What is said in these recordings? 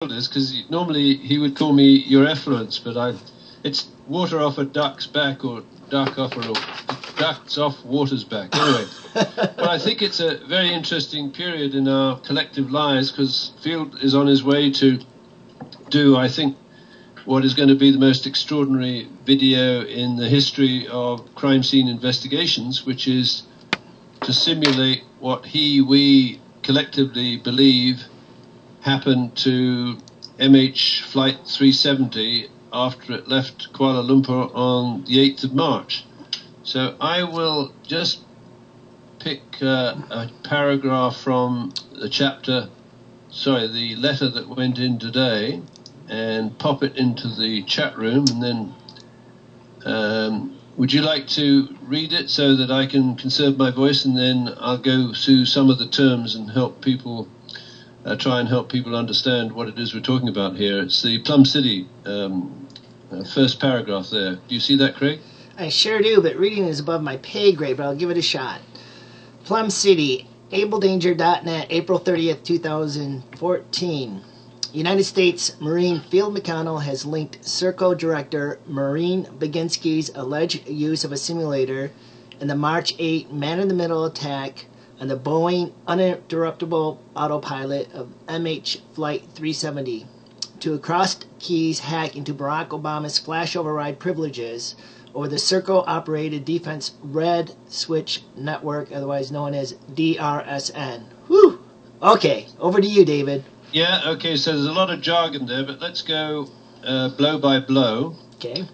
is, because normally he would call me your effluence, but it's water off a duck's back, or ducks off water's back. Anyway, but I think it's a very interesting period in our collective lives, because Field is on his way to do, I think, what is going to be the most extraordinary video in the history of crime scene investigations, which is to simulate what we collectively believe happened to MH Flight 370 after it left Kuala Lumpur on the 8th of March. So I will just pick a paragraph from the the letter that went in today, and pop it into the chat room, and then would you like to read it so that I can conserve my voice, and then I'll go through some of the terms and help people try and help people understand what it is we're talking about here. It's the Plum City first paragraph there. Do you see that, Craig? I sure do, but reading is above my pay grade, but I'll give it a shot. Plum City, abeldanger.net, April 30th, 2014. United States Marine Field McConnell has linked Serco Director Maureen Baginski's alleged use of a simulator in the March 8 man-in-the-middle attack on the Boeing uninterruptible autopilot of MH Flight 370 to a cross-keys hack into Barack Obama's flash override privileges over the Serco-operated Defense Red Switch Network, otherwise known as DRSN. Whew! Okay, over to you, David. Yeah, okay, so there's a lot of jargon there, but let's go blow by blow. Okay.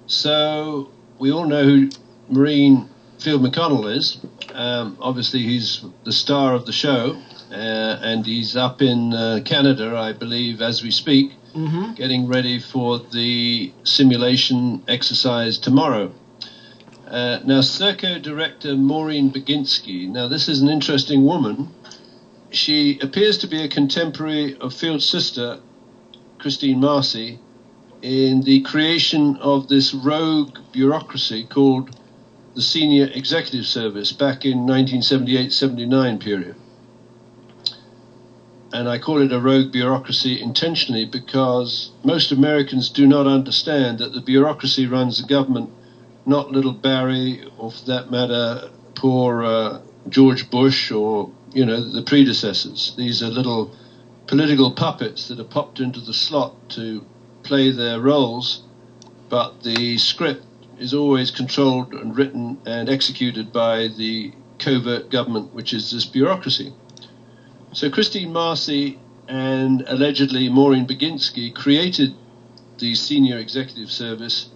So we all know who Marine Field McConnell is. Obviously, he's the star of the show, and he's up in Canada, I believe, as we speak, getting ready for the simulation exercise tomorrow. Now, Serco director Maureen Baginski. Now, this is an interesting woman. She appears to be a contemporary of Field's sister, Christine Marcy, in the creation of this rogue bureaucracy called the Senior Executive Service back in 1978-79 period. And I call it a rogue bureaucracy intentionally because most Americans do not understand that the bureaucracy runs the government, not little Barry, or for that matter, poor George Bush, or the predecessors. These are little political puppets that are popped into the slot to play their roles, but the script is always controlled and written and executed by the covert government, which is this bureaucracy. So Christine Marcy and allegedly Maureen Baginski created the Senior Executive Service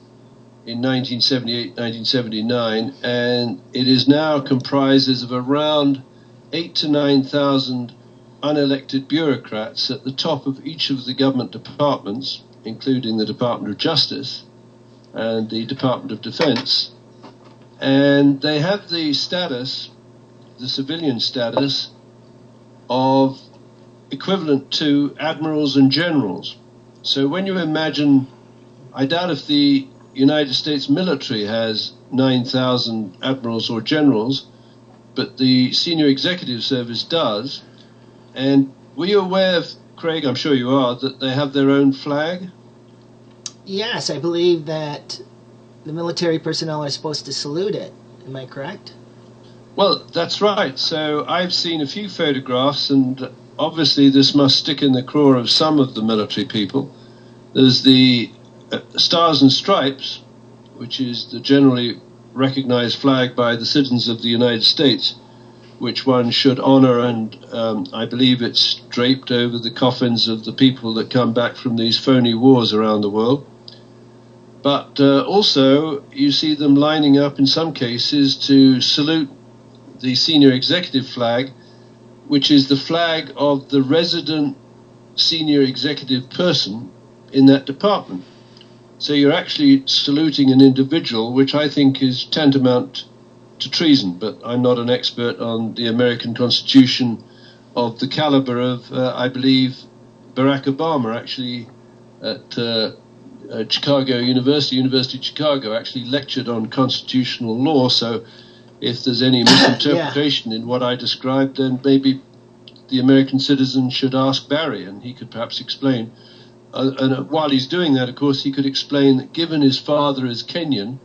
in 1978-1979, and it is now comprises of around 8,000 to 9,000 unelected bureaucrats at the top of each of the government departments, including the Department of Justice and the Department of Defense. And they have the status, the civilian status, of equivalent to admirals and generals. So when you imagine, I doubt if the United States military has 9,000 admirals or generals, but the Senior Executive Service does. And were you aware of, Craig, I'm sure you are, that they have their own flag? Yes, I believe that the military personnel are supposed to salute it. Am I correct? Well, that's right. So I've seen a few photographs, and obviously this must stick in the craw of some of the military people. There's the Stars and Stripes, which is the generally recognized flag by the citizens of the United States, which one should honor, and I believe it's draped over the coffins of the people that come back from these phony wars around the world. But also you see them lining up in some cases to salute the Senior Executive flag, which is the flag of the resident senior executive person in that department. So you're actually saluting an individual, which I think is tantamount to treason, but I'm not an expert on the American Constitution of the caliber of, I believe, Barack Obama, actually, at Chicago University of Chicago, actually lectured on constitutional law. So if there's any misinterpretation in what I described, then maybe the American citizen should ask Barry, and he could perhaps explain. And while he's doing that, of course, he could explain that given his father is Kenyan,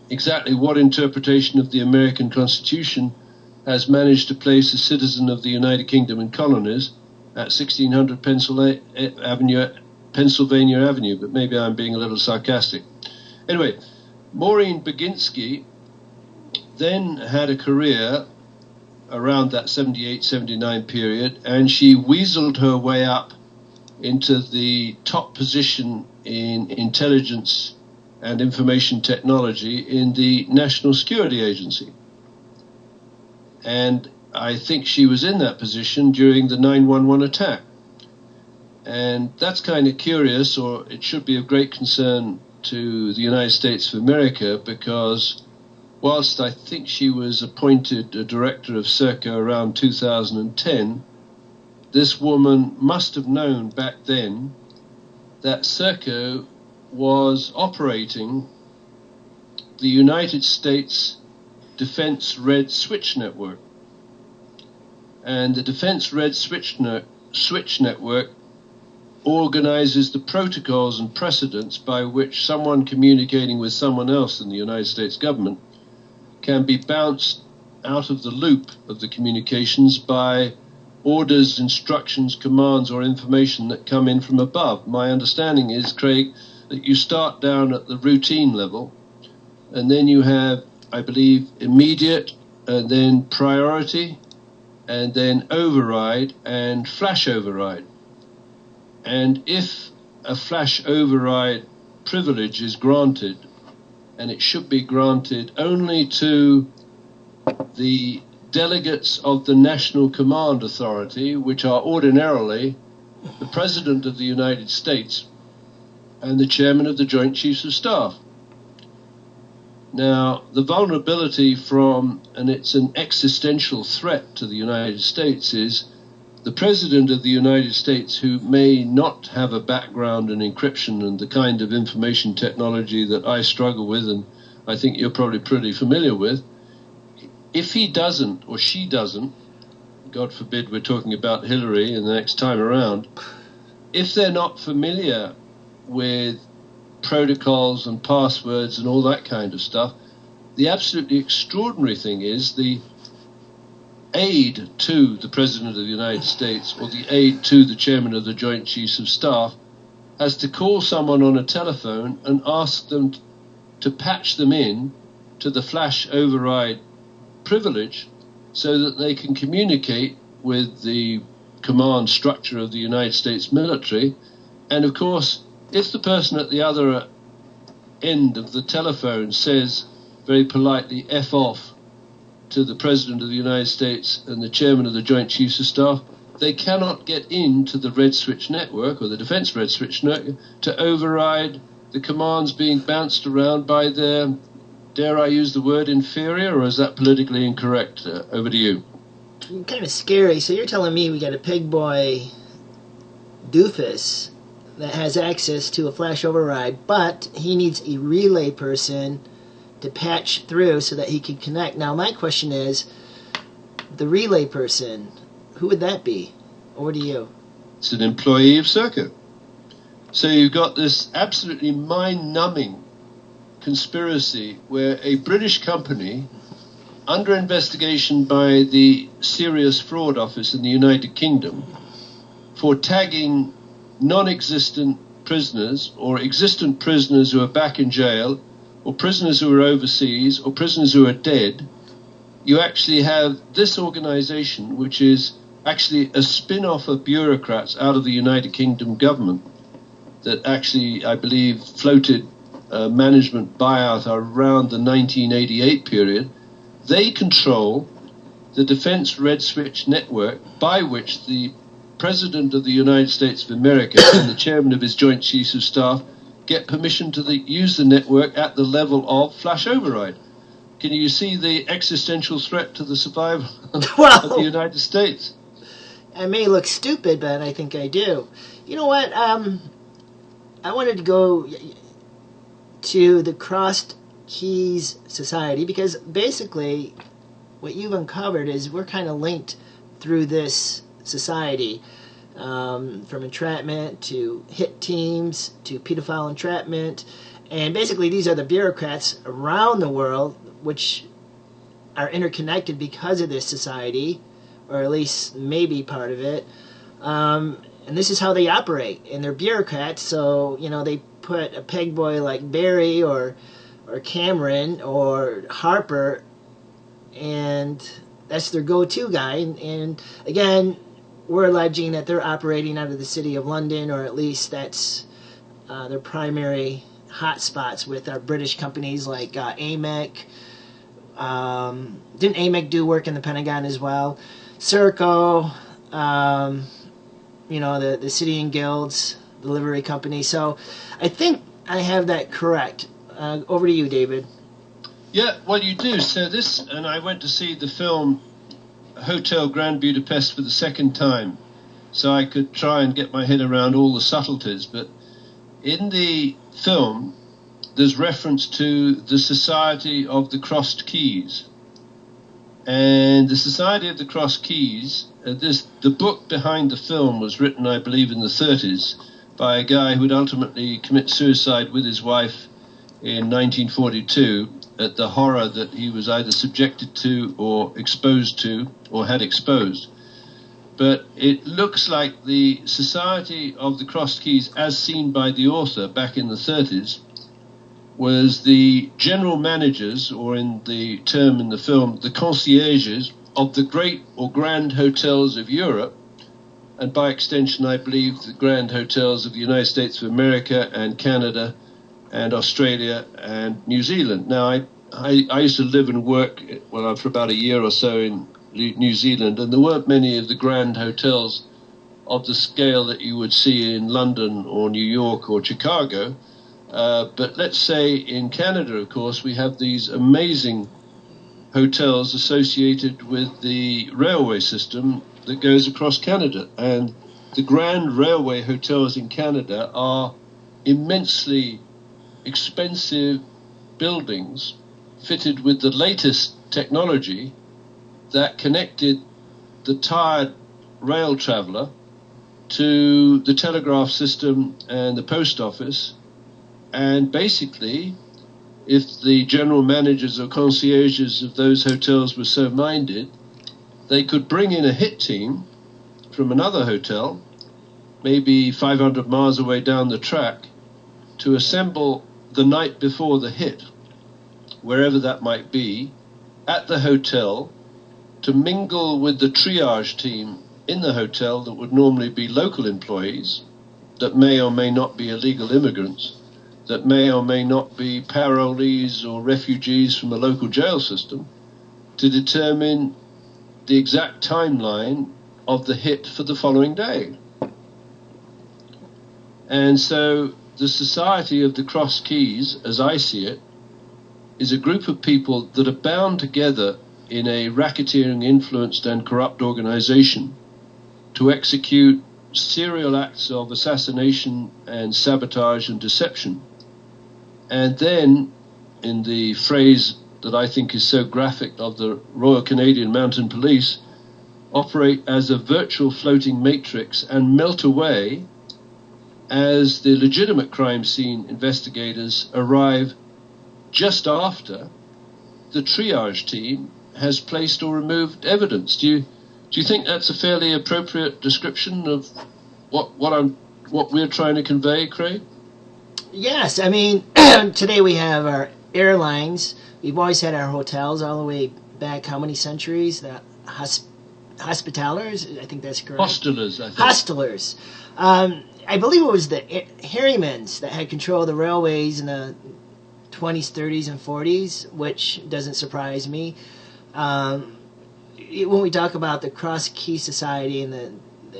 exactly what interpretation of the American Constitution has managed to place a citizen of the United Kingdom and colonies at 1600 Pennsylvania Avenue, but maybe I'm being a little sarcastic. Anyway, Maureen Baginski then had a career around that 78-79 period, and she weaseled her way up into the top position in intelligence and information technology in the National Security Agency. And I think she was in that position during the 9/11 attack. And that's kind of curious, or it should be of great concern to the United States of America, because whilst I think she was appointed a director of Serco around 2010, this woman must have known back then that Serco was operating the United States Defense Red Switch Network. And the Defense Red Switch Network organizes the protocols and precedents by which someone communicating with someone else in the United States government can be bounced out of the loop of the communications by orders, instructions, commands, or information that come in from above. My understanding is, Craig, that you start down at the routine level, and then you have, I believe, immediate, and then priority, and then override and flash override. And if a flash override privilege is granted, and it should be granted only to the delegates of the National Command Authority, which are ordinarily the President of the United States and the Chairman of the Joint Chiefs of Staff. Now, the vulnerability from, and it's an existential threat to the United States, is the President of the United States, who may not have a background in encryption and the kind of information technology that I struggle with, and I think you're probably pretty familiar with. If he doesn't, or she doesn't, God forbid we're talking about Hillary in the next time around, if they're not familiar with protocols and passwords and all that kind of stuff, the absolutely extraordinary thing is the aid to the President of the United States, or the aid to the Chairman of the Joint Chiefs of Staff, has to call someone on a telephone and ask them to patch them in to the flash override privilege so that they can communicate with the command structure of the United States military. And of course, if the person at the other end of the telephone says very politely F off to the President of the United States and the Chairman of the Joint Chiefs of Staff, they cannot get into the Red Switch Network, or the Defense Red Switch Network, to override the commands being bounced around by their, dare I use the word, inferior, or is that politically incorrect? Over to you. Kind of scary. So you're telling me we got a pig boy doofus that has access to a flash override, but he needs a relay person to patch through so that he can connect. Now my question is, the relay person, who would that be? Over to you. It's an employee of Serco. So you've got this absolutely mind-numbing conspiracy where a British company, under investigation by the Serious Fraud Office in the United Kingdom, for tagging non-existent prisoners or existent prisoners who are back in jail, or prisoners who are overseas, or prisoners who are dead, you actually have this organization, which is actually a spin-off of bureaucrats out of the United Kingdom government, that actually, I believe, floated management buyout around the 1988 period. They control the Defense Red Switch Network, by which the President of the United States of America and the Chairman of his Joint Chiefs of Staff get permission to use the network at the level of flash override. Can you see the existential threat to the survival of the United States? I may look stupid, but I think I do. You know what? I wanted to go to the Crossed Keys Society, because basically what you've uncovered is we're kind of linked through this society, from entrapment to hit teams to pedophile entrapment. And basically these are the bureaucrats around the world which are interconnected because of this society, or at least maybe part of it. And this is how they operate. And they're bureaucrats, so they put a peg boy like Barry or Cameron or Harper, and that's their go-to guy. And again, we're alleging that they're operating out of the city of London, or at least that's their primary hotspots with our British companies like AMEC. Didn't AMEC do work in the Pentagon as well? Serco, the City and Guilds, the livery company. So I think I have that correct. Over to you, David. Yeah, well, you do. So and I went to see the film Hotel Grand Budapest for the second time, so I could try and get my head around all the subtleties. But in the film, there's reference to the Society of the Crossed Keys. And the Society of the Crossed Keys, the book behind the film was written, I believe, in the 30s by a guy who would ultimately commit suicide with his wife in 1942 at the horror that he was either subjected to or exposed to or had exposed. But it looks like the Society of the Crossed Keys, as seen by the author back in the 30s, was the general managers, or in the term in the film, the concierges of the great or grand hotels of Europe, and by extension, I believe, the grand hotels of the United States of America and Canada and Australia and New Zealand. Now, I used to live and work, for about a year or so in New Zealand, and there weren't many of the grand hotels of the scale that you would see in London or New York or Chicago. But let's say in Canada, of course, we have these amazing hotels associated with the railway system that goes across Canada. And the grand railway hotels in Canada are immensely expensive buildings fitted with the latest technology that connected the tired rail traveller to the telegraph system and the post office. And basically, if the general managers or concierges of those hotels were so minded, they could bring in a hit team from another hotel, maybe 500 miles away down the track, to assemble the night before the hit, wherever that might be, at the hotel, to mingle with the triage team in the hotel that would normally be local employees, that may or may not be illegal immigrants, that may or may not be parolees or refugees from a local jail system, to determine the exact timeline of the hit for the following day. And so the Society of the Crossed Keys, as I see it, is a group of people that are bound together in a racketeering, influenced and corrupt organization to execute serial acts of assassination and sabotage and deception. And then, in the phrase that I think is so graphic of the Royal Canadian Mounted Police, operate as a virtual floating matrix and melt away as the legitimate crime scene investigators arrive just after the triage team has placed or removed evidence. Do you think that's a fairly appropriate description of what we're trying to convey, Craig? Yes, I mean, today we have our airlines. We've always had our hotels all the way back how many centuries? The hospitalers, I think that's correct. Hostelers, I think. Hostelers. I believe it was the Harrimans that had control of the railways in the 20s, 30s, and 40s, which doesn't surprise me. When we talk about the Cross Key Society and the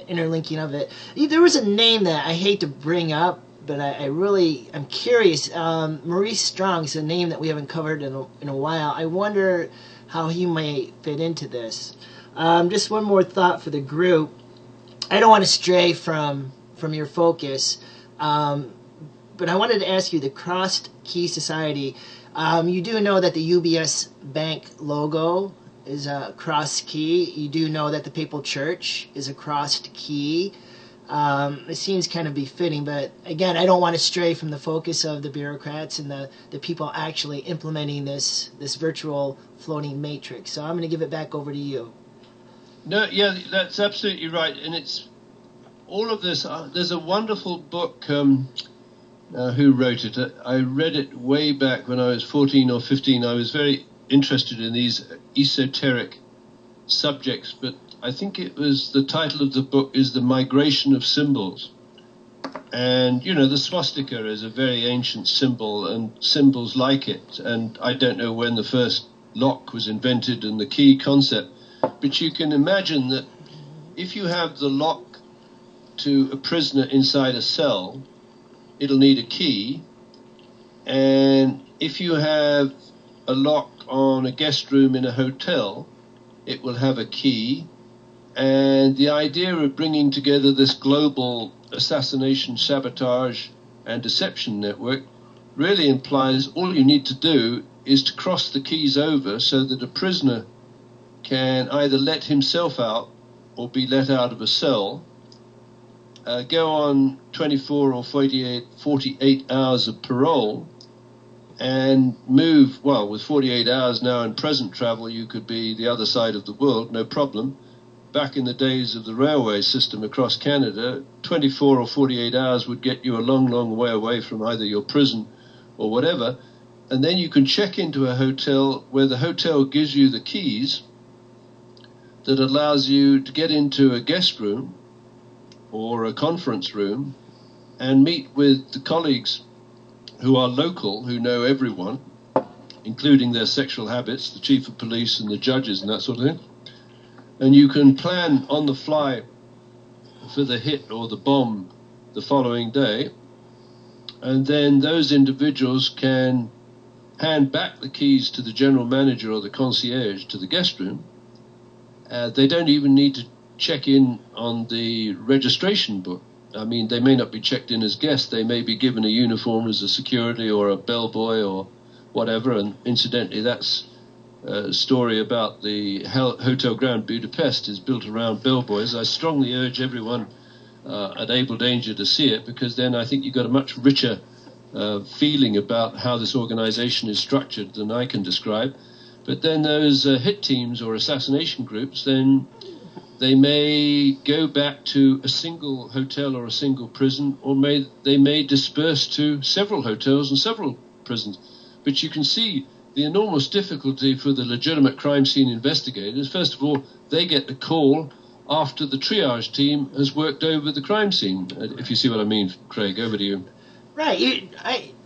interlinking of it, there was a name that I hate to bring up, but I'm curious. Maurice Strong's a name that we haven't covered in a while. I wonder how he might fit into this. Just one more thought for the group. I don't want to stray from your focus, but I wanted to ask you, the Crossed Key Society, you do know that the UBS Bank logo is a crossed key. You do know that the Papal Church is a crossed key. It seems kind of befitting, but again, I don't want to stray from the focus of the bureaucrats and the people actually implementing this virtual floating matrix. So I'm going to give it back over to you. No, yeah, that's absolutely right. And it's all of this. There's a wonderful book. Who wrote it? I read it way back when I was 14 or 15. I was very interested in these esoteric subjects, but I think it was the title of the book is The Migration of Symbols. And, you know, the swastika is a very ancient symbol and symbols like it. And I don't know when the first lock was invented and the key concept, but you can imagine that if you have the lock to a prisoner inside a cell, it'll need a key. And if you have a lock on a guest room in a hotel, it will have a key. And the idea of bringing together this global assassination, sabotage, and deception network really implies all you need to do is to cross the keys over so that a prisoner can either let himself out or be let out of a cell, go on 24 or 48 hours of parole, and move, well, with 48 hours now in present travel, you could be the other side of the world, no problem. Back in the days of the railway system across Canada, 24 or 48 hours would get you a long, long way away from either your prison or whatever. And then you can check into a hotel where the hotel gives you the keys that allows you to get into a guest room or a conference room and meet with the colleagues who are local, who know everyone, including their sexual habits, the chief of police and the judges and that sort of thing. And you can plan on the fly for the hit or the bomb the following day. And then those individuals can hand back the keys to the general manager or the concierge to the guest room. They don't even need to check in on the registration book. I mean, they may not be checked in as guests. They may be given a uniform as a security or a bellboy or whatever. And incidentally, that's a story about the Hotel Grand Budapest is built around bellboys. I strongly urge everyone at Abel Danger to see it, because then I think you've got a much richer feeling about how this organization is structured than I can describe. But then those hit teams or assassination groups, then they may go back to a single hotel or a single prison, or they may disperse to several hotels and several prisons. But you can see the enormous difficulty for the legitimate crime scene investigators. First of all, they get the call after the triage team has worked over the crime scene. If you see what I mean, Craig, over to you. Right.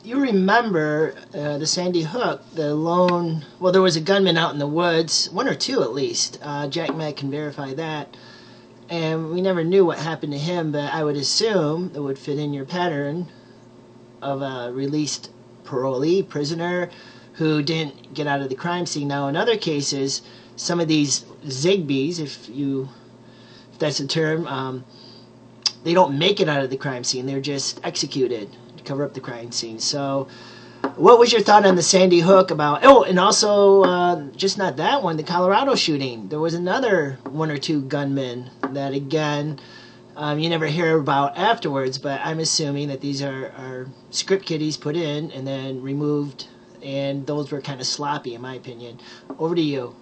You remember the Sandy Hook, the lone... Well, there was a gunman out in the woods, one or two at least. Jack Mack can verify that. And we never knew what happened to him, but I would assume that would fit in your pattern of a released parolee, prisoner, who didn't get out of the crime scene. Now, in other cases, some of these Zigbees, if that's a term, they don't make it out of the crime scene. They're just executed to cover up the crime scene. So what was your thought on the Sandy Hook about... Oh, and also, just not that one, the Colorado shooting. There was another one or two gunmen that, again, you never hear about afterwards, but I'm assuming that these are script kiddies put in and then removed, and those were kind of sloppy, in my opinion. Over to you.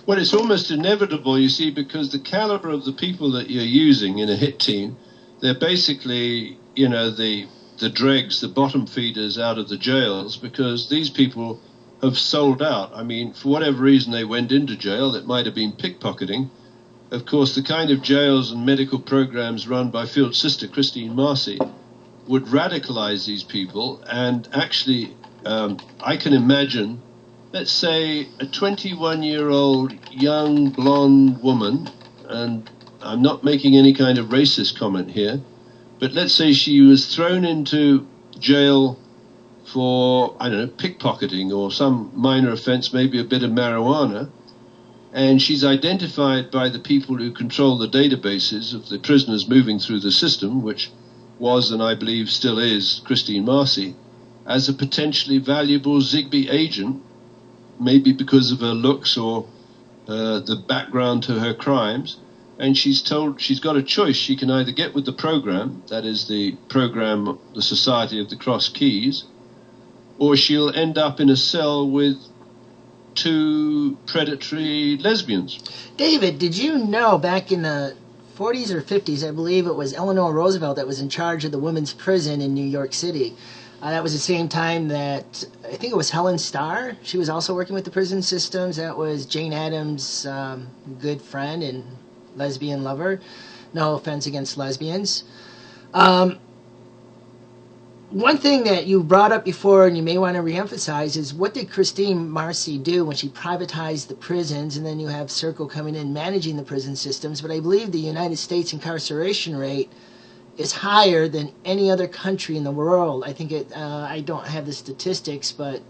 Well, it's almost inevitable, you see, because the caliber of the people that you're using in a hit team, they're basically, you know, the dregs, the bottom feeders out of the jails, because these people have sold out. I mean, for whatever reason they went into jail, it might have been pickpocketing. Of course, the kind of jails and medical programs run by Field Sister Christine Marcy would radicalize these people, and actually... I can imagine, let's say, a 21-year-old young blonde woman, and I'm not making any kind of racist comment here, but let's say she was thrown into jail for, I don't know, pickpocketing or some minor offense, maybe a bit of marijuana, and she's identified by the people who control the databases of the prisoners moving through the system, which was, and I believe still is, Christine Marcy, as a potentially valuable Zigbee agent, maybe because of her looks or the background to her crimes, and she's told she's got a choice. She can either get with the program, that is the program, the Society of the Cross Keys, or she'll end up in a cell with 2 predatory lesbians. David, did you know back in the 40s or 50s, I believe it was Eleanor Roosevelt that was in charge of the women's prison in New York City? That was the same time that, I think it was Helen Starr. She was also working with the prison systems. That was Jane Addams' good friend and lesbian lover. No offense against lesbians. One thing that you brought up before, and you may want to reemphasize, is what did Christine Marcy do when she privatized the prisons, and then you have Serco coming in managing the prison systems? But I believe the United States incarceration rate is higher than any other country in the world. I think I don't have the statistics, but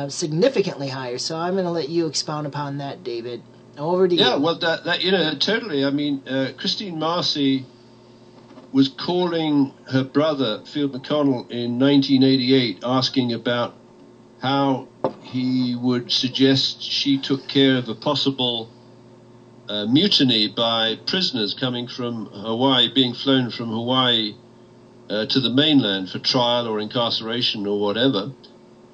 significantly higher. So I'm going to let you expound upon that, David. Over to you. Yeah, well, that totally. I mean, Christine Marcy was calling her brother, Field McConnell, in 1988, asking about how he would suggest she took care of a possible mutiny by prisoners coming from Hawaii, being flown from Hawaii to the mainland for trial or incarceration or whatever.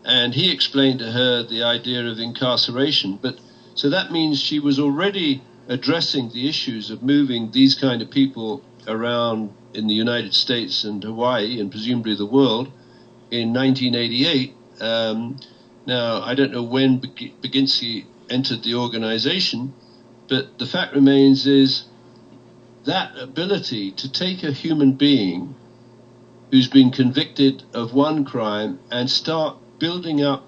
And he explained to her the idea of incarceration. But so that means she was already addressing the issues of moving these kind of people around in the United States and Hawaii and presumably the world in 1988. Now, I don't know when Baginski entered the organization, but the fact remains is that ability to take a human being who's been convicted of one crime and start building up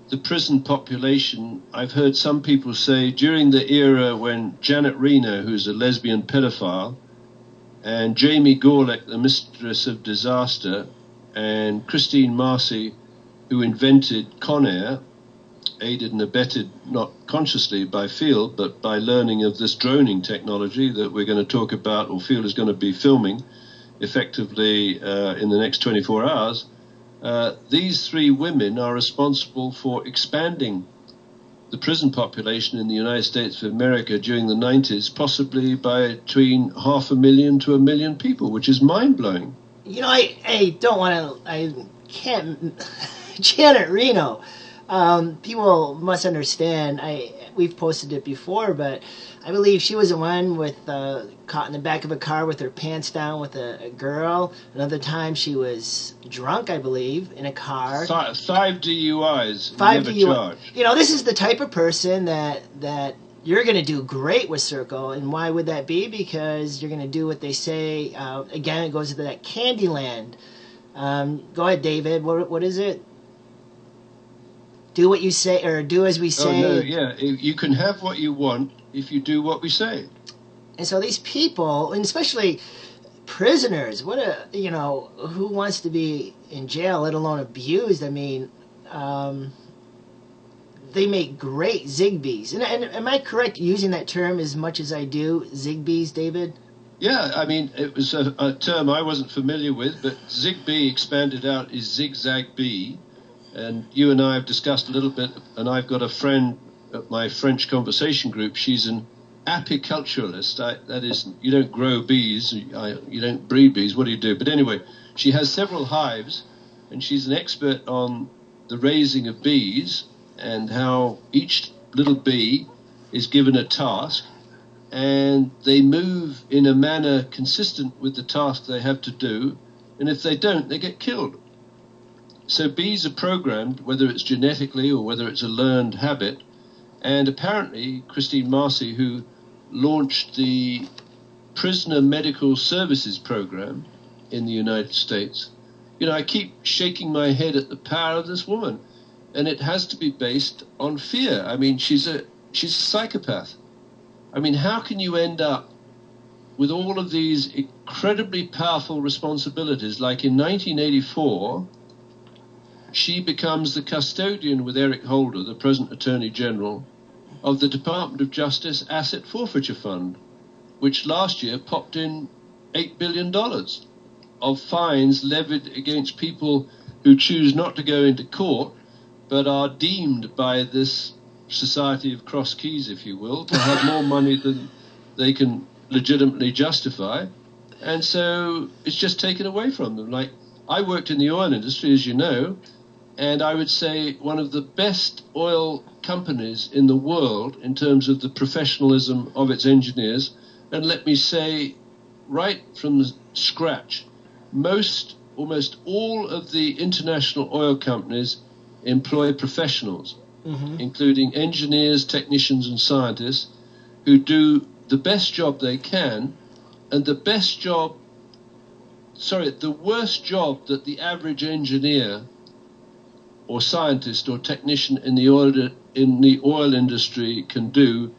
the prison population. I've heard some people say during the era when Janet Reno, who's a lesbian pedophile, and Jamie Gorelick, the mistress of disaster, and Christine Marcy, who invented Conair, aided and abetted not consciously by Field, but by learning of this droning technology that we're going to talk about, or Field is going to be filming effectively in the next 24 hours. These 3 women are responsible for expanding the prison population in the United States of America during the 90s, possibly by between 500,000 to 1 million people, which is mind-blowing. You know, I don't want to, I can't, Janet Reno, people must understand, we've posted it before, but I believe she was the one with caught in the back of a car with her pants down with a girl. Another time she was drunk, I believe, in a car. 5 DUIs. 5 never DUIs. Charged. You know, this is the type of person that you're going to do great with Serco. And why would that be? Because you're going to do what they say. Again, it goes to that Candyland. Go ahead, David. What is it? Do what you say, or do as we say. Oh, no, yeah. You can have what you want if you do what we say. And so these people, and especially prisoners, who wants to be in jail, let alone abused? I mean, they make great Zigbees. And am I correct using that term as much as I do, Zigbees, David? Yeah, I mean, it was a term I wasn't familiar with, but Zigbee expanded out is Zigzag Bee. And you and I have discussed a little bit, and I've got a friend at my French conversation group. She's an apiculturalist. That is, you don't grow bees, you don't breed bees. What do you do? But anyway, she has several hives, and she's an expert on the raising of bees and how each little bee is given a task, and they move in a manner consistent with the task they have to do, and if they don't, they get killed. So bees are programmed, whether it's genetically or whether it's a learned habit. And apparently, Christine Marcy, who launched the Prisoner Medical Services Program in the United States, I keep shaking my head at the power of this woman. And it has to be based on fear. I mean, she's a psychopath. I mean, how can you end up with all of these incredibly powerful responsibilities? Like in 1984... she becomes the custodian with Eric Holder, the present Attorney General, of the Department of Justice Asset Forfeiture Fund, which last year popped in $8 billion of fines levied against people who choose not to go into court, but are deemed by this society of cross keys, if you will, to have more money than they can legitimately justify. And so it's just taken away from them. Like, I worked in the oil industry, as you know, and I would say one of the best oil companies in the world in terms of the professionalism of its engineers. And let me say, right from the scratch, almost all of the international oil companies employ professionals, including engineers, technicians, and scientists who do the best job they can, and the worst job that the average engineer or scientist or technician in the oil industry can do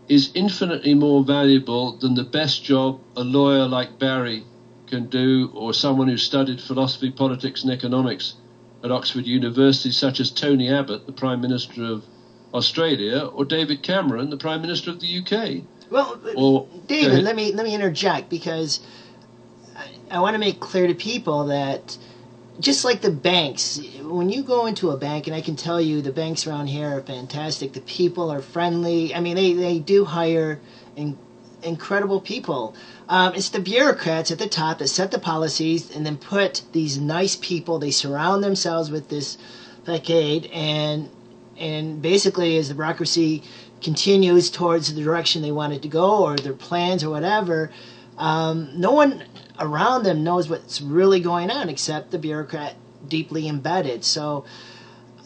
is infinitely more valuable than the best job a lawyer like Barry can do, or someone who studied philosophy, politics, and economics at Oxford University, such as Tony Abbott, the Prime Minister of Australia, or David Cameron, the Prime Minister of the UK. Well, David, let me interject, because I want to make clear to people that just like the banks, when you go into a bank, and I can tell you the banks around here are fantastic, the people are friendly. I mean, they do hire incredible people. It's the bureaucrats at the top that set the policies and then put these nice people, they surround themselves with this facade, and basically as the bureaucracy continues towards the direction they want it to go, or their plans or whatever, no one around them knows what's really going on except the bureaucrat deeply embedded. So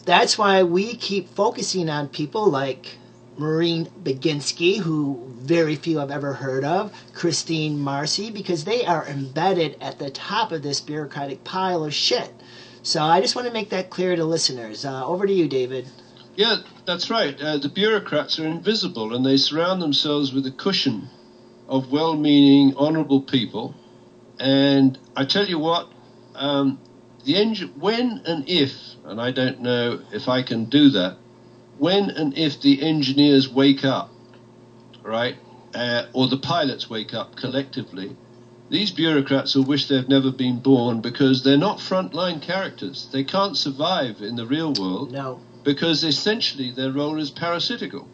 that's why we keep focusing on people like Maureen Baginski, who very few have ever heard of, Christine Marcy, because they are embedded at the top of this bureaucratic pile of shit. So I just want to make that clear to listeners. Over to you, David. Yeah, that's right. The bureaucrats are invisible, and they surround themselves with a cushion of well-meaning, honourable people. And I tell you what, when and if, and I don't know if I can do that, when and if the engineers wake up, right, or the pilots wake up collectively, these bureaucrats will wish they've never been born, because they're not frontline characters. They can't survive in the real world. No. Because essentially their role is parasitical.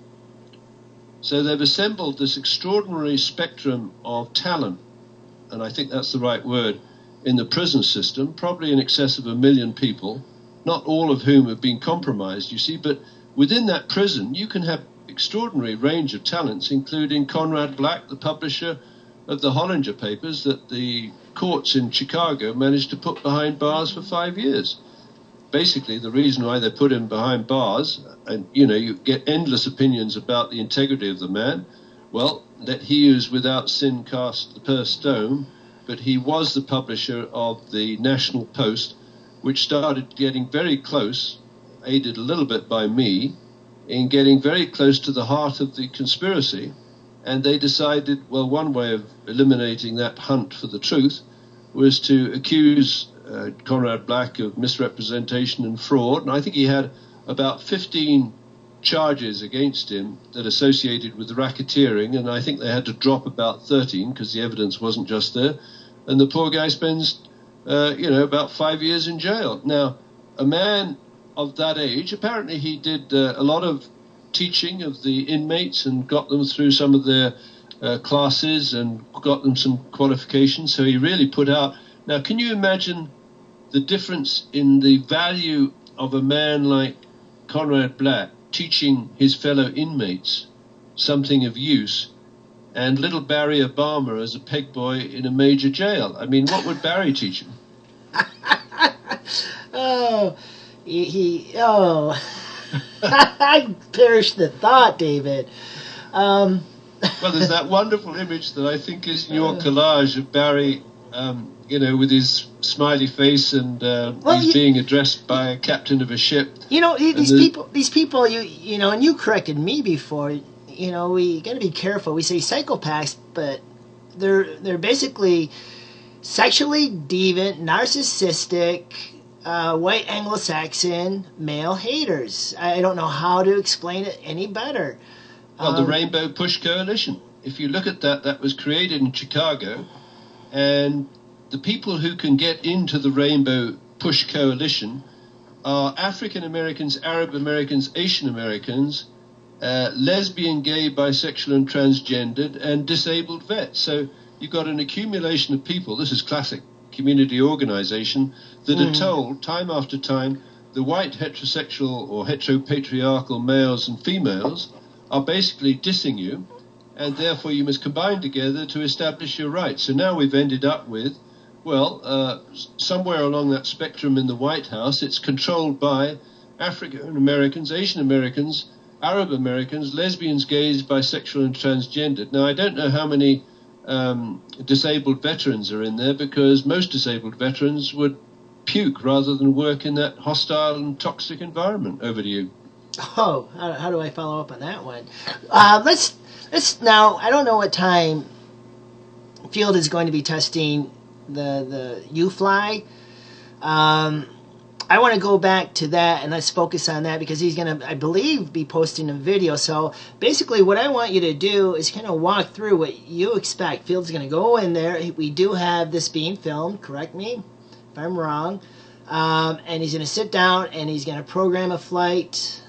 So they've assembled this extraordinary spectrum of talent, and I think that's the right word, in the prison system, probably in excess of 1 million people, not all of whom have been compromised, you see, but within that prison you can have extraordinary range of talents, including Conrad Black, the publisher of the Hollinger papers that the courts in Chicago managed to put behind bars for 5 years. Basically, the reason why they put him behind bars, and you get endless opinions about the integrity of the man, well, that he is without sin cast the first stone, but he was the publisher of the National Post, which started getting very close, aided a little bit by me, in getting very close to the heart of the conspiracy. And they decided, well, one way of eliminating that hunt for the truth was to accuse Conrad Black of misrepresentation and fraud. And I think he had about 15 charges against him that associated with racketeering, and I think they had to drop about 13 because the evidence wasn't just there. And the poor guy spends, about 5 years in jail. Now, a man of that age, apparently he did a lot of teaching of the inmates and got them through some of their classes and got them some qualifications. So he really put out. Now, can you imagine the difference in the value of a man like Conrad Black teaching his fellow inmates something of use, and little Barry Obama as a peg boy in a major jail? I mean, what would Barry teach him? I perished the thought, David. Well, there's that wonderful image that I think is in your collage of Barry, with his smiley face, and he's being addressed by a captain of a ship. These people, and you corrected me before. We got to be careful. We say psychopaths, but they're basically sexually deviant, narcissistic, white Anglo-Saxon male haters. I don't know how to explain it any better. Well, the Rainbow Push Coalition. If you look at that was created in Chicago, and the people who can get into the Rainbow Push Coalition are African Americans, Arab Americans, Asian Americans, lesbian, gay, bisexual and transgendered, and disabled vets. So you've got an accumulation of people, this is classic community organization, that are told time after time the white heterosexual or heteropatriarchal males and females are basically dissing you, and therefore you must combine together to establish your rights. So now we've ended up with, well, somewhere along that spectrum in the White House, it's controlled by African Americans, Asian Americans, Arab Americans, lesbians, gays, bisexual and transgendered. Now, I don't know how many disabled veterans are in there, because most disabled veterans would puke rather than work in that hostile and toxic environment. Over to you. Oh, how do I follow up on that one? Let's now, I don't know what time Field is going to be testing the UFly. I want to go back to that, and let's focus on that, because he's going to, I believe, be posting a video. So basically what I want you to do is kind of walk through what you expect. Field's going to go in there. We do have this being filmed, correct me if I'm wrong. And he's going to sit down and he's going to program a flight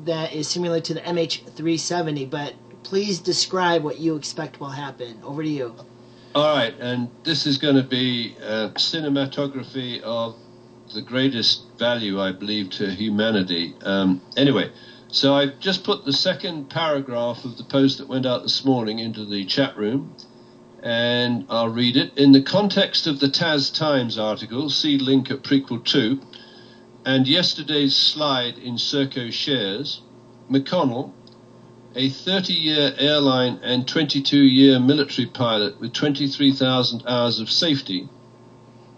that is similar to the MH370. But please describe what you expect will happen. Over to you. All right, and this is going to be cinematography of the greatest value, I believe, to humanity. Anyway, so I've just put the second paragraph of the post that went out this morning into the chat room, and I'll read it. In the context of the Taz Times article, see link at prequel 2, and yesterday's slide in Serco shares, McConnell, a 30-year airline and 22-year military pilot with 23,000 hours of safety,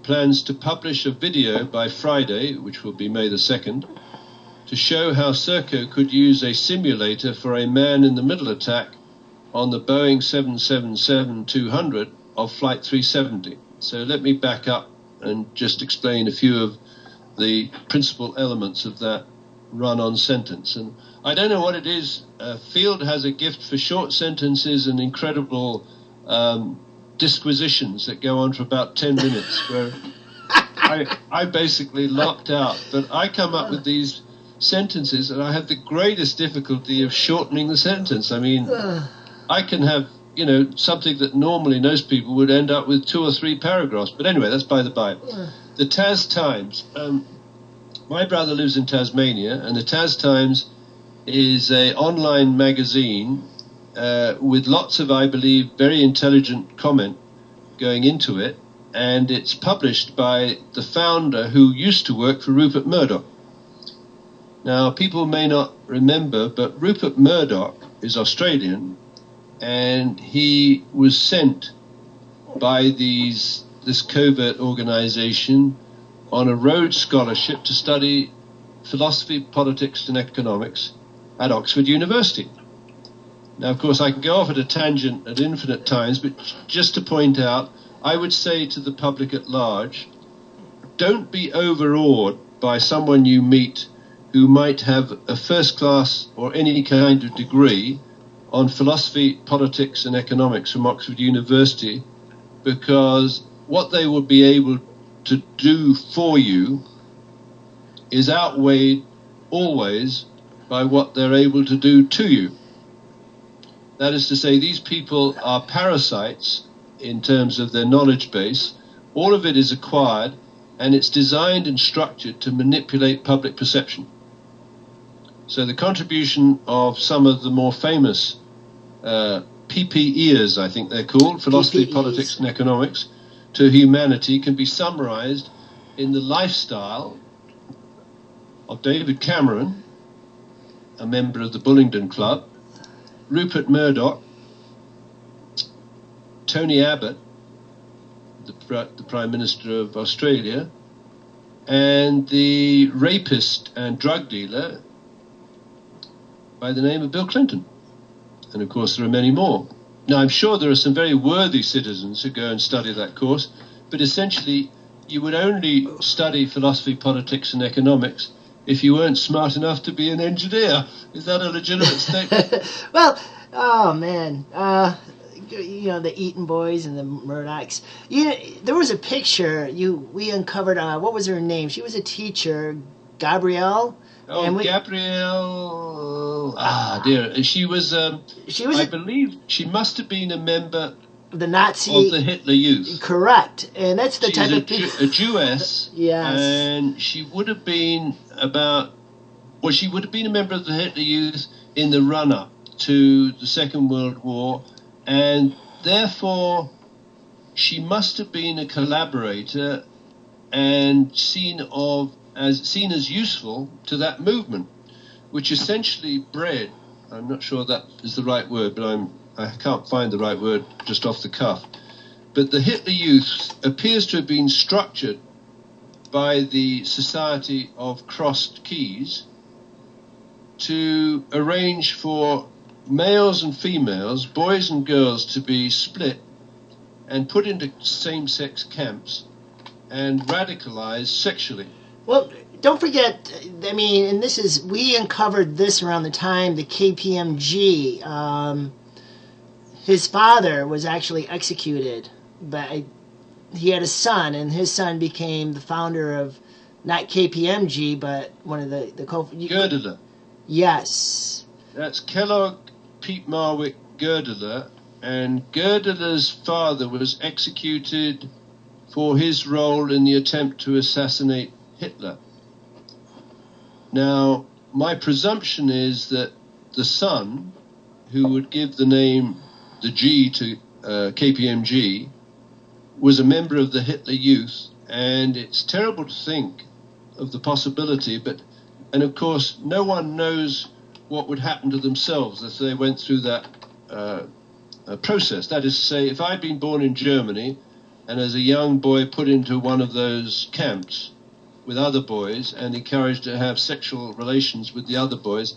plans to publish a video by Friday, which will be May the 2nd, to show how Serco could use a simulator for a man-in-the-middle attack on the Boeing 777-200 of Flight 370. So let me back up and just explain a few of the principal elements of that run-on sentence. And I don't know what it is. Field has a gift for short sentences and incredible disquisitions that go on for about 10 minutes, where I basically locked out. But I come up with these sentences and I have the greatest difficulty of shortening the sentence. I mean, I can have, something that normally most people would end up with 2 or 3 paragraphs. But anyway, that's by the by. The Taz Times. My brother lives in Tasmania, and the Taz Times is an online magazine with lots of, I believe, very intelligent comment going into it, and it's published by the founder who used to work for Rupert Murdoch. Now, people may not remember, but Rupert Murdoch is Australian, and he was sent by this covert organization on a Rhodes Scholarship to study philosophy, politics and economics at Oxford University. Now, of course, I can go off at a tangent at infinite times, but just to point out, I would say to the public at large, don't be overawed by someone you meet who might have a first class or any kind of degree on philosophy, politics and economics from Oxford University, because what they will be able to do for you is outweighed always by what they're able to do to you. That is to say, these people are parasites in terms of their knowledge base. All of it is acquired, and it's designed and structured to manipulate public perception. So the contribution of some of the more famous PPEers, I think they're called, philosophy, politics and economics, to humanity can be summarized in the lifestyle of David Cameron, a member of the Bullingdon Club, Rupert Murdoch, Tony Abbott, the Prime Minister of Australia, and the rapist and drug dealer by the name of Bill Clinton. And of course there are many more. Now I'm sure there are some very worthy citizens who go and study that course, but essentially you would only study philosophy, politics and economics if you weren't smart enough to be an engineer. Is that a legitimate statement? Well, oh man, the Eaton boys and the Murdochs. There was a picture we uncovered. What was her name? She was a teacher Gabrielle. Oh, and Gabrielle. Dear. She was, I believe she must have been a member the Nazi of the Hitler Youth. Correct. And that's the type of a Jewess. Yes. And she would have been she would have been a member of the Hitler Youth in the run-up to the Second World War, and therefore she must have been a collaborator and seen as useful to that movement, which essentially bred, I'm not sure that is the right word, but I can't find the right word just off the cuff, but the Hitler Youth appears to have been structured by the Society of Crossed Keys to arrange for males and females, boys and girls, to be split and put into same-sex camps and radicalized sexually. Well, don't forget, I mean, and we uncovered this around the time the KPMG, his father was actually executed, but he had a son, and his son became the founder of, not KPMG, but one of the Goerdeler. Yes. That's Kellogg, Pete Marwick, Goerdeler, and Goerdeler's father was executed for his role in the attempt to assassinate Hitler. Now, my presumption is that the son, who would give the name, the G to KPMG, was a member of the Hitler Youth, and it's terrible to think of the possibility, and of course, no one knows what would happen to themselves if they went through that process. That is to say, if I'd been born in Germany and as a young boy put into one of those camps with other boys and encouraged to have sexual relations with the other boys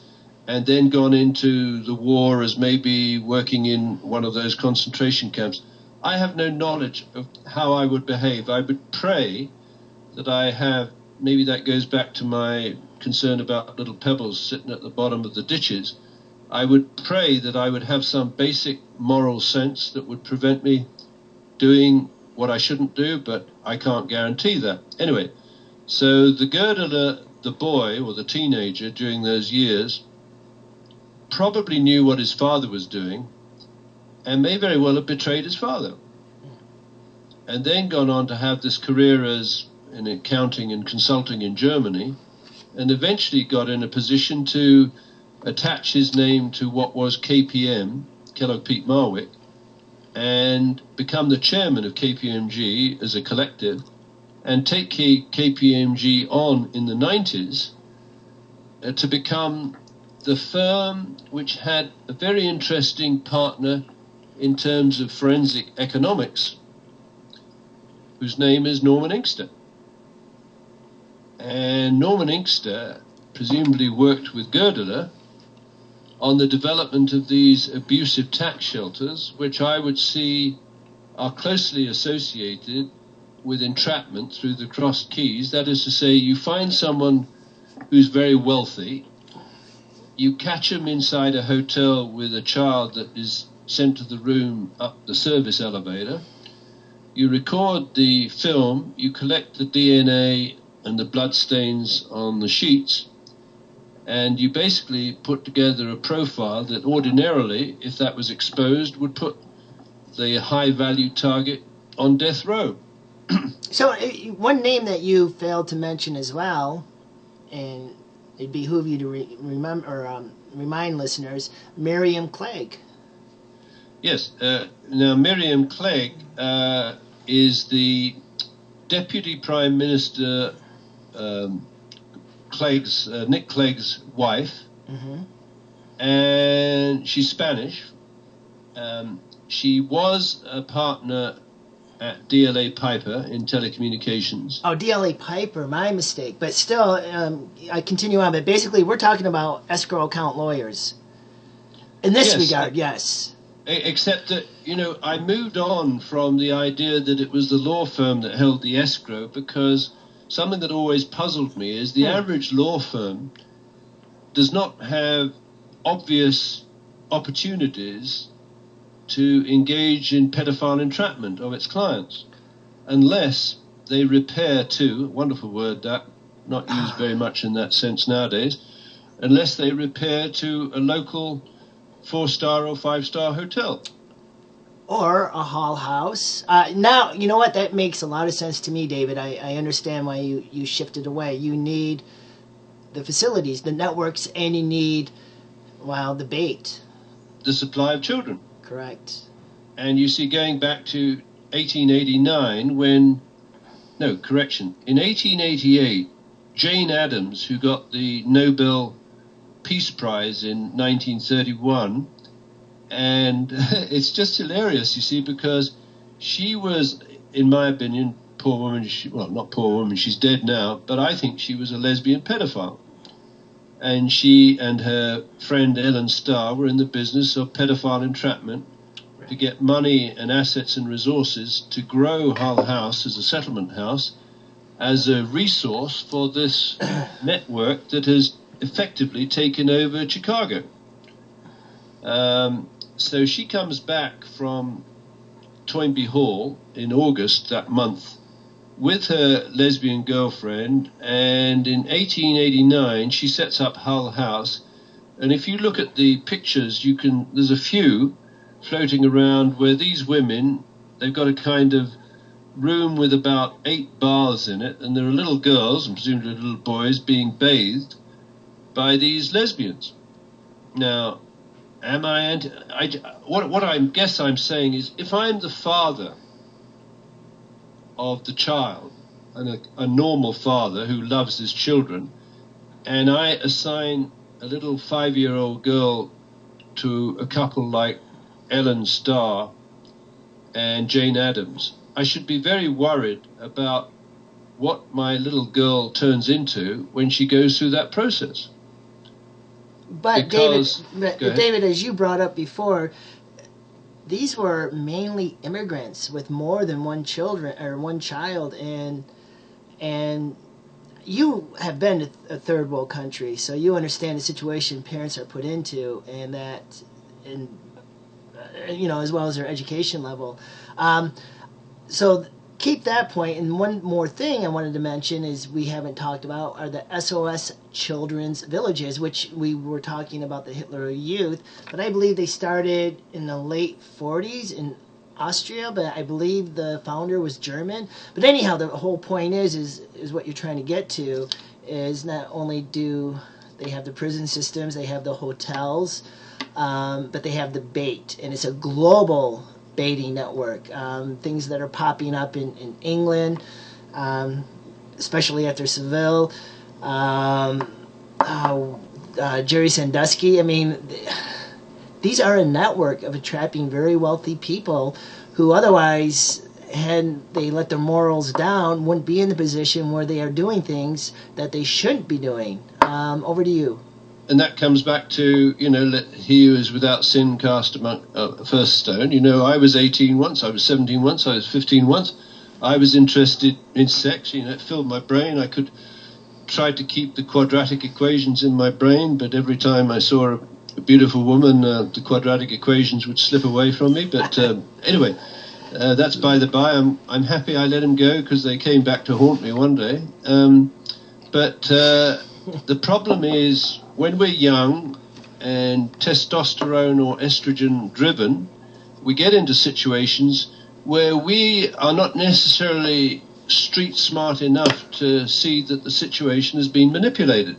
and then gone into the war as maybe working in one of those concentration camps, I have no knowledge of how I would behave. I would pray that I have, maybe that goes back to my concern about little pebbles sitting at the bottom of the ditches. I would pray that I would have some basic moral sense that would prevent me doing what I shouldn't do, but I can't guarantee that. Anyway, so the Goerdeler, the boy or the teenager during those years, probably knew what his father was doing and may very well have betrayed his father, and then gone on to have this career as in accounting and consulting in Germany, and eventually got in a position to attach his name to what was KPM, Kellogg Pete Marwick, and become the chairman of KPMG as a collective, and take KPMG on in the 90s to become the firm which had a very interesting partner in terms of forensic economics, whose name is Norman Inkster. And Norman Inkster presumably worked with Goerdeler on the development of these abusive tax shelters, which I would see are closely associated with entrapment through the crossed keys. That is to say, you find someone who's very wealthy, you catch him inside a hotel with a child that is sent to the room up the service elevator, you record the film, you collect the DNA and the blood stains on the sheets, and you basically put together a profile that ordinarily, if that was exposed, would put the high-value target on death row. So one name that you failed to mention as well, and it'd behoove you to remind listeners, Miriam Clegg. Yes. Now, Miriam Clegg is the Deputy Prime Minister Nick Clegg's wife, and she's Spanish. She was a partner at DLA Piper in telecommunications. Oh, DLA Piper, my mistake. But still, I continue on. But basically, we're talking about escrow account lawyers. In this regard, yes. Except that, I moved on from the idea that it was the law firm that held the escrow, because something that always puzzled me is the average law firm does not have obvious opportunities to engage in pedophile entrapment of its clients unless they repair to, wonderful word that, not used very much in that sense nowadays, unless they repair to a local 4-star or 5-star hotel. Or a hall house. Now, you know what? That makes a lot of sense to me, David. I understand why you shifted away. You need the facilities, the networks, and you need, well, the bait. The supply of children. Correct. And you see, going back to 1889, when, no, correction, in 1888, Jane Addams, who got the Nobel Peace Prize in 1931, and it's just hilarious, you see, because she was, in my opinion, poor woman, well, not poor woman, she's dead now, but I think she was a lesbian pedophile. And she and her friend Ellen Starr were in the business of pedophile entrapment to get money and assets and resources to grow Hull House as a settlement house, as a resource for this network that has effectively taken over Chicago. So she comes back from Toynbee Hall in August that month with her lesbian girlfriend, and in 1889 she sets up Hull House. And if you look at the pictures, there's a few floating around where these women, they've got a kind of room with about 8 baths in it, and there are little girls, and presumably little boys, being bathed by these lesbians. Now, what I guess I'm saying is, if I'm the father of the child, and a normal father who loves his children, and I assign a little 5-year-old girl to a couple like Ellen Starr and Jane Addams, I should be very worried about what my little girl turns into when she goes through that process. But David, as you brought up before, these were mainly immigrants with more than one child, and you have been to a third world country, so you understand the situation parents are put into, and that, and as well as their education level. So keep that point. And one more thing I wanted to mention is we haven't talked about are the SOS Children's Villages, which we were talking about the Hitler Youth, but I believe they started in the late 40s in Austria, but I believe the founder was German. But anyhow, the whole point is what you're trying to get to is not only do they have the prison systems, they have the hotels, but they have the bait, and it's a global baiting network. Things that are popping up in England, especially after Seville. Jerry Sandusky. I mean, these are a network of attracting very wealthy people who otherwise, had they let their morals down, wouldn't be in the position where they are doing things that they shouldn't be doing. Over to you. And that comes back to, let he who is without sin cast among first stone. I was 18 once, I was 17 once, I was 15 once. I was interested in sex, it filled my brain. I could try to keep the quadratic equations in my brain, but every time I saw a beautiful woman, the quadratic equations would slip away from me. But anyway, that's by the by. I'm happy I let them go, because they came back to haunt me one day. But the problem is, when we're young and testosterone or estrogen driven, we get into situations where we are not necessarily street smart enough to see that the situation has been manipulated.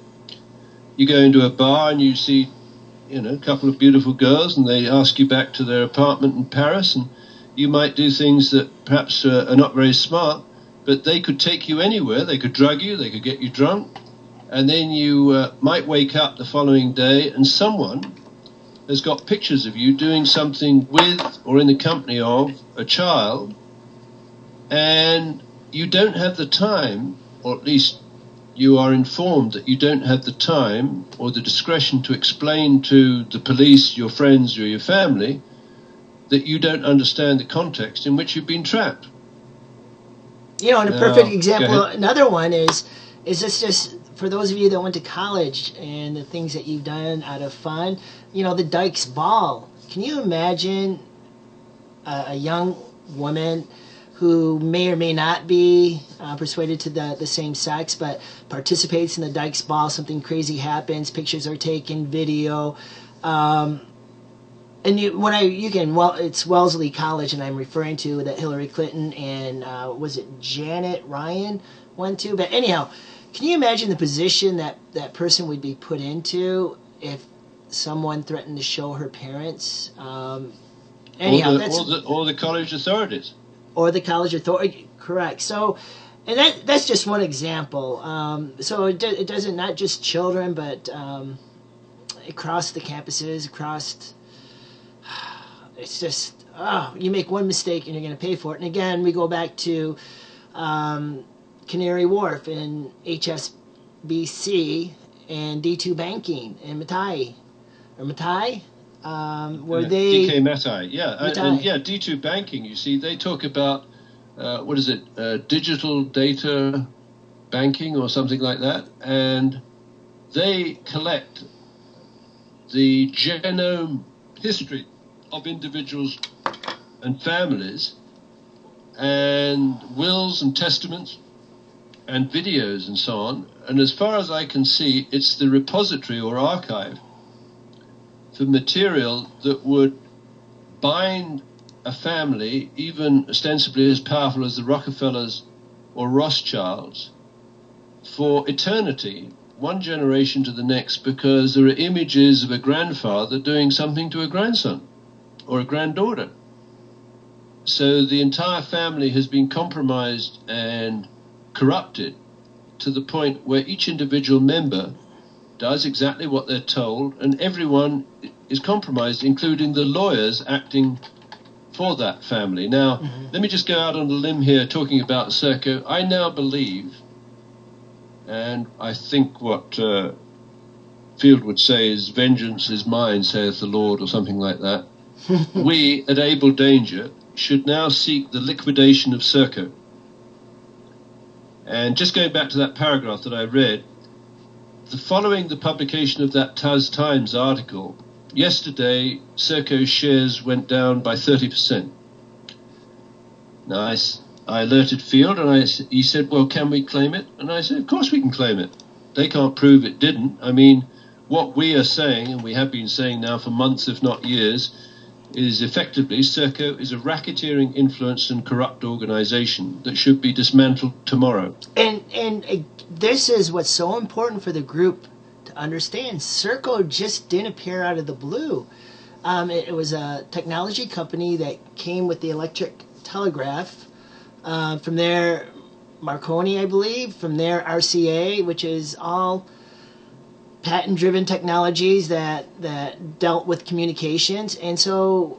You go into a bar and you see, a couple of beautiful girls, and they ask you back to their apartment in Paris, and you might do things that perhaps are not very smart, but they could take you anywhere. They could drug you, they could get you drunk, and then you might wake up the following day and someone has got pictures of you doing something with or in the company of a child, and you don't have the time, or at least you are informed that you don't have the time or the discretion to explain to the police, your friends, or your family that you don't understand the context in which you've been trapped. And a perfect example, another one is this just for those of you that went to college and the things that you've done out of fun, the Dykes Ball. Can you imagine a young woman who may or may not be persuaded to the same sex, but participates in the Dykes Ball. Something crazy happens. Pictures are taken, video. And it's Wellesley College, and I'm referring to that Hillary Clinton and was it Janet Ryan went to? But anyhow, can you imagine the position that person would be put into if someone threatened to show her parents? Anyhow, or the college authorities. Or the college authority, correct. So, and that's just one example. So it doesn't, not just children, but across the campuses, across. It's just, you make one mistake and you're going to pay for it. And again, we go back to Canary Wharf and HSBC and D2 Banking and Matai, where they... DK Matai, yeah. And D2 Banking, you see, they talk about, digital data banking or something like that. And they collect the genome history of individuals and families and wills and testaments and videos and so on. And as far as I can see, it's the repository or archive for material that would bind a family, even ostensibly as powerful as the Rockefellers or Rothschilds, for eternity, one generation to the next, because there are images of a grandfather doing something to a grandson or a granddaughter. So the entire family has been compromised and corrupted to the point where each individual member does exactly what they're told, and everyone is compromised, including the lawyers acting for that family. Now, let me just go out on a limb here talking about Serco. I now believe, and I think what Field would say is, vengeance is mine, saith the Lord, or something like that. We at Abel Danger should now seek the liquidation of Serco. And just going back to that paragraph that I read, following the publication of that Taz Times article, yesterday Serco's shares went down by 30%. Now I alerted Field, and he said, well, can we claim it? And I said, of course we can claim it. They can't prove it didn't. I mean, what we are saying, and we have been saying now for months, if not years, is effectively Serco is a racketeering, influenced and corrupt organization that should be dismantled tomorrow. And this is what's so important for the group to understand. Serco just didn't appear out of the blue. It was a technology company that came with the electric telegraph. From there, Marconi, I believe. From there, RCA, which is all patent-driven technologies that dealt with communications. And so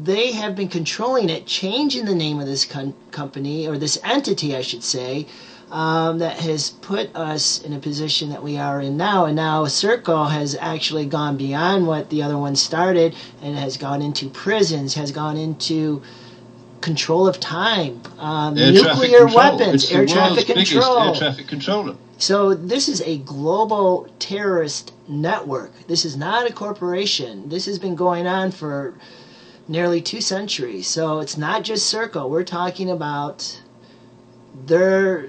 they have been controlling it, changing the name of this company, or this entity, I should say, that has put us in a position that we are in now. And now Serco has actually gone beyond what the other one started, and has gone into prisons, has gone into control of time, nuclear weapons, air traffic control. Air traffic controller. So this is a global terrorist network. This is not a corporation. This has been going on for nearly 2 centuries. So it's not just Serco. We're talking about their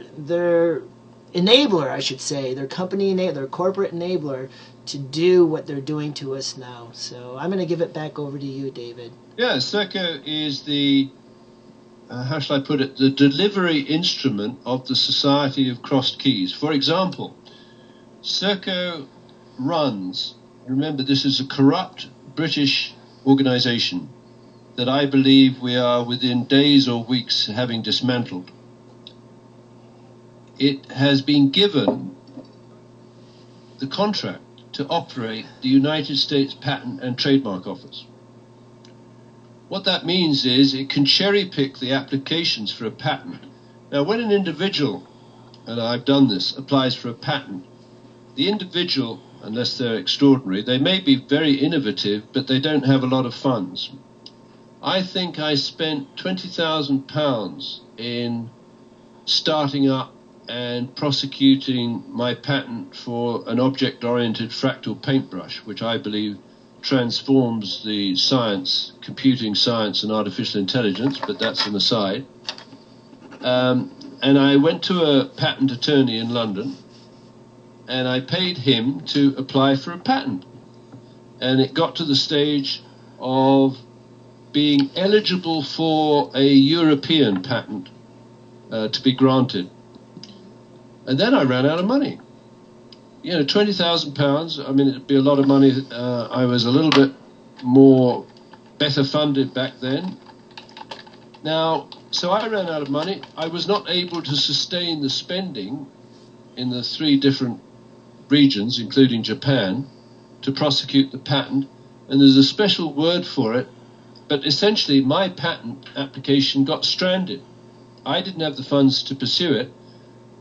enabler, I should say, their company enabler, their corporate enabler, to do what they're doing to us now. So I'm going to give it back over to you, David. Yeah, Serco is the how shall I put it, the delivery instrument of the Society of Crossed Keys. For example, Serco runs, remember this is a corrupt British organization that I believe we are within days or weeks having dismantled. It has been given the contract to operate the United States Patent and Trademark Office. What that means is it can cherry-pick the applications for a patent. Now, when an individual, and I've done this, applies for a patent, the individual, unless they're extraordinary, they may be very innovative, but they don't have a lot of funds. I think I spent £20,000 in starting up and prosecuting my patent for an object-oriented fractal paintbrush, which I believe transforms the science, computing science and artificial intelligence, but that's an aside. And I went to a patent attorney in London, and I paid him to apply for a patent. And it got to the stage of being eligible for a European patent to be granted. And then I ran out of money. You know, £20,000, I mean, it'd be a lot of money. I was a little bit better funded back then. Now, so I ran out of money. I was not able to sustain the spending in the 3 different regions, including Japan, to prosecute the patent. And there's a special word for it. But essentially, my patent application got stranded. I didn't have the funds to pursue it,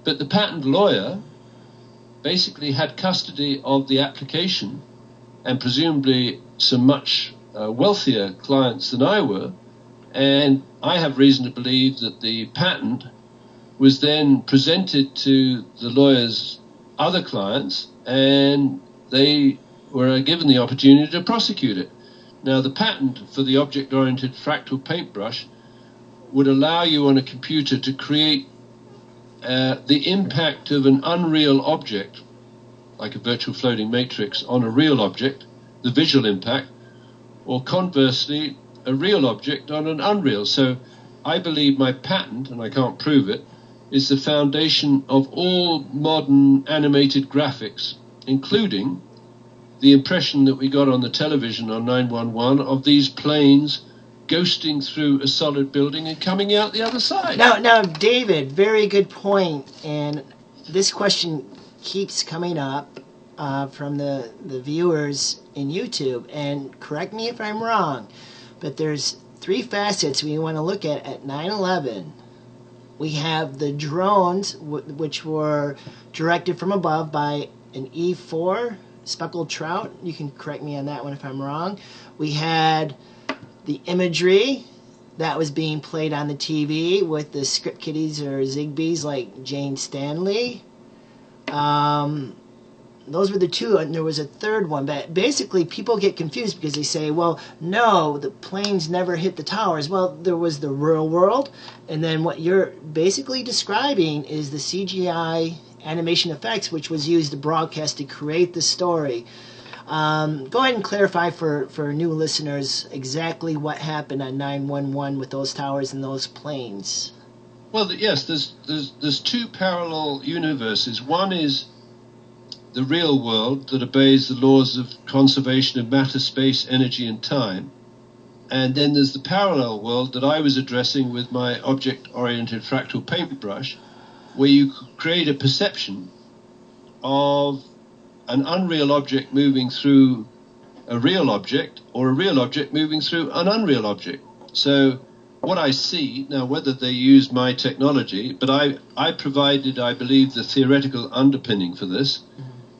but the patent lawyer basically had custody of the application, and presumably some much wealthier clients than I were. And I have reason to believe that the patent was then presented to the lawyer's other clients, and they were given the opportunity to prosecute it. Now, the patent for the object-oriented fractal paintbrush would allow you on a computer to create the impact of an unreal object, like a virtual floating matrix, on a real object, the visual impact, or conversely, a real object on an unreal. So I believe my patent, and I can't prove it, is the foundation of all modern animated graphics, including the impression that we got on the television on 911 of these planes ghosting through a solid building and coming out the other side. Now, David, very good point. And this question keeps coming up from the viewers in YouTube. And correct me if I'm wrong, but there's 3 facets we want to look at 9/11. We have the drones, which were directed from above by an E4 speckled trout. You can correct me on that one if I'm wrong. We had the imagery that was being played on the TV with the script kiddies or Zigbees like Jane Stanley. Those were the 2, and there was a third one. But basically, people get confused because they say, well, no, the planes never hit the towers. Well, there was the real world, and then what you're basically describing is the CGI animation effects, which was used to broadcast to create the story. Go ahead and clarify for new listeners exactly what happened on 911 with those towers and those planes. Well, yes, there's 2 parallel universes. One is the real world that obeys the laws of conservation of matter, space, energy, and time. And then there's the parallel world that I was addressing with my object-oriented fractal paintbrush, where you create a perception of an unreal object moving through a real object, or a real object moving through an unreal object. So what I see, now whether they used my technology, but I provided, I believe, the theoretical underpinning for this.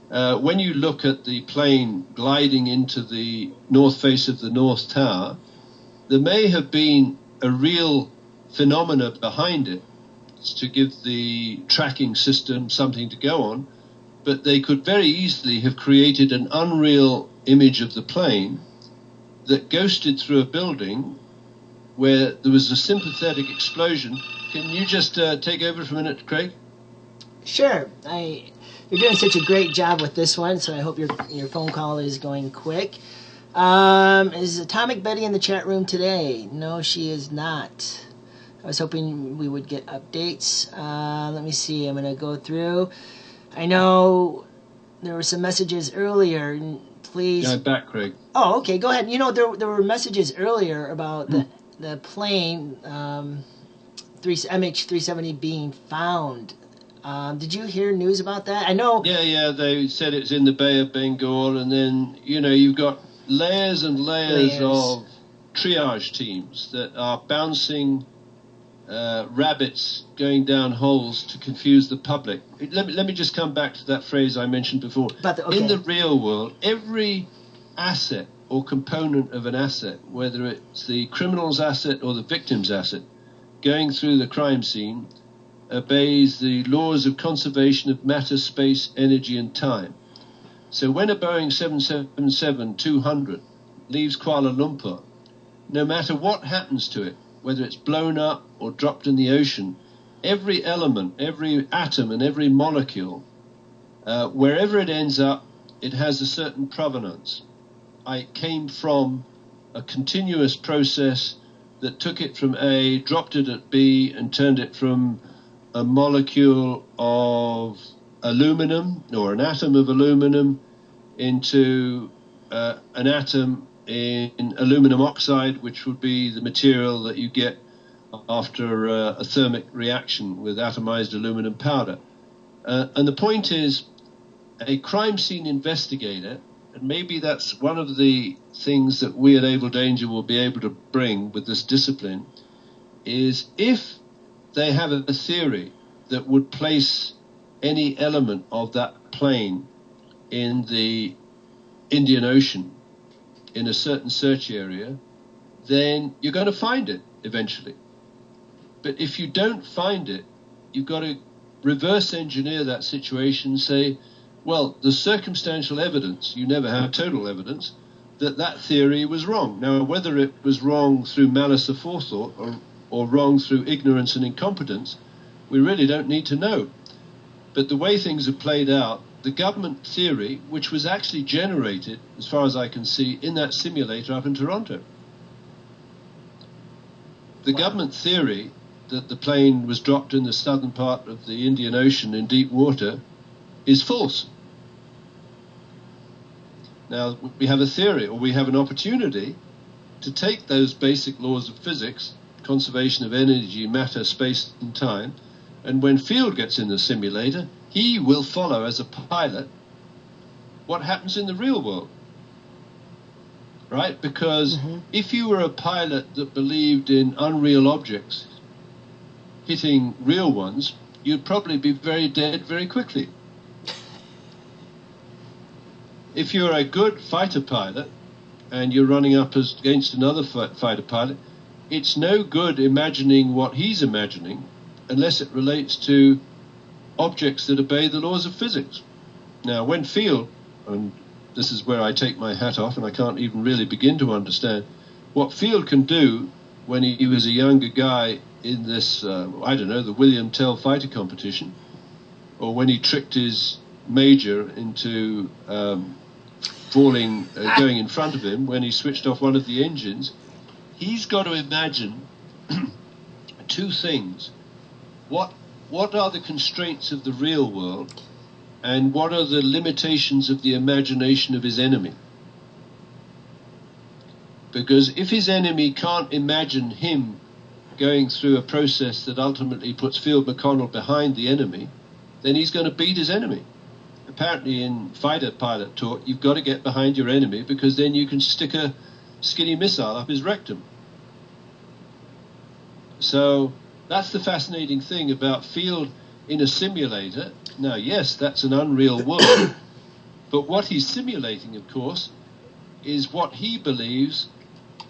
When you look at the plane gliding into the north face of the North Tower, there may have been a real phenomena behind it to give the tracking system something to go on, but they could very easily have created an unreal image of the plane that ghosted through a building where there was a sympathetic explosion. Can you just take over for a minute, Craig? Sure. You're doing such a great job with this one, so I hope your phone call is going quick. Is Atomic Betty in the chat room today? No, she is not. I was hoping we would get updates. Let me see. I'm going to go through. I know there were some messages earlier. Please. Yeah, I'm back, Craig. Oh, okay. Go ahead. You know, there were messages earlier about the plane MH370 being found. Did you hear news about that? I know. Yeah. They said it's in the Bay of Bengal, and then you've got layers and layers of triage teams that are bouncing rabbits going down holes to confuse the public. Let me just come back to that phrase I mentioned before. In the real world, every asset or component of an asset, whether it's the criminal's asset or the victim's asset, going through the crime scene, obeys the laws of conservation of matter, space, energy, and time. So when a Boeing 777-200 leaves Kuala Lumpur, no matter what happens to it, whether it's blown up or dropped in the ocean, every element, every atom and every molecule, wherever it ends up, it has a certain provenance. It came from a continuous process that took it from A, dropped it at B, and turned it from a molecule of aluminum or an atom of aluminum into an atom in aluminum oxide, which would be the material that you get after a thermic reaction with atomized aluminum powder. And the point is, a crime scene investigator, and maybe that's one of the things that we at Abel Danger will be able to bring with this discipline, is if they have a theory that would place any element of that plane in the Indian Ocean in a certain search area, then you're going to find it eventually. But if you don't find it, you've got to reverse engineer that situation and say, well, the circumstantial evidence, you never have total evidence, that that theory was wrong. Now, whether it was wrong through malice aforethought or wrong through ignorance and incompetence, we really don't need to know. But the way things have played out, the government theory, which was actually generated, as far as I can see, in that simulator up in Toronto. The government theory that the plane was dropped in the southern part of the Indian Ocean in deep water is false. Now, we have a theory, or we have an opportunity to take those basic laws of physics, conservation of energy, matter, space, and time, and when Field gets in the simulator, he will follow as a pilot what happens in the real world. Right? Because if you were a pilot that believed in unreal objects hitting real ones, you'd probably be very dead very quickly. If you're a good fighter pilot and you're running up against another fighter pilot, it's no good imagining what he's imagining unless it relates to objects that obey the laws of physics. Now, when Field, and this is where I take my hat off and I can't even really begin to understand, what Field can do when he was a younger guy in this, I don't know, the William Tell fighter competition, or when he tricked his major into going in front of him when he switched off one of the engines, he's got to imagine two things. What are the constraints of the real world, and what are the limitations of the imagination of his enemy? Because if his enemy can't imagine him going through a process that ultimately puts Field McConnell behind the enemy, then he's going to beat his enemy. Apparently in fighter pilot talk, you've got to get behind your enemy because then you can stick a skinny missile up his rectum. So that's the fascinating thing about Field in a simulator. Now, yes, that's an unreal world, but what he's simulating, of course, is what he believes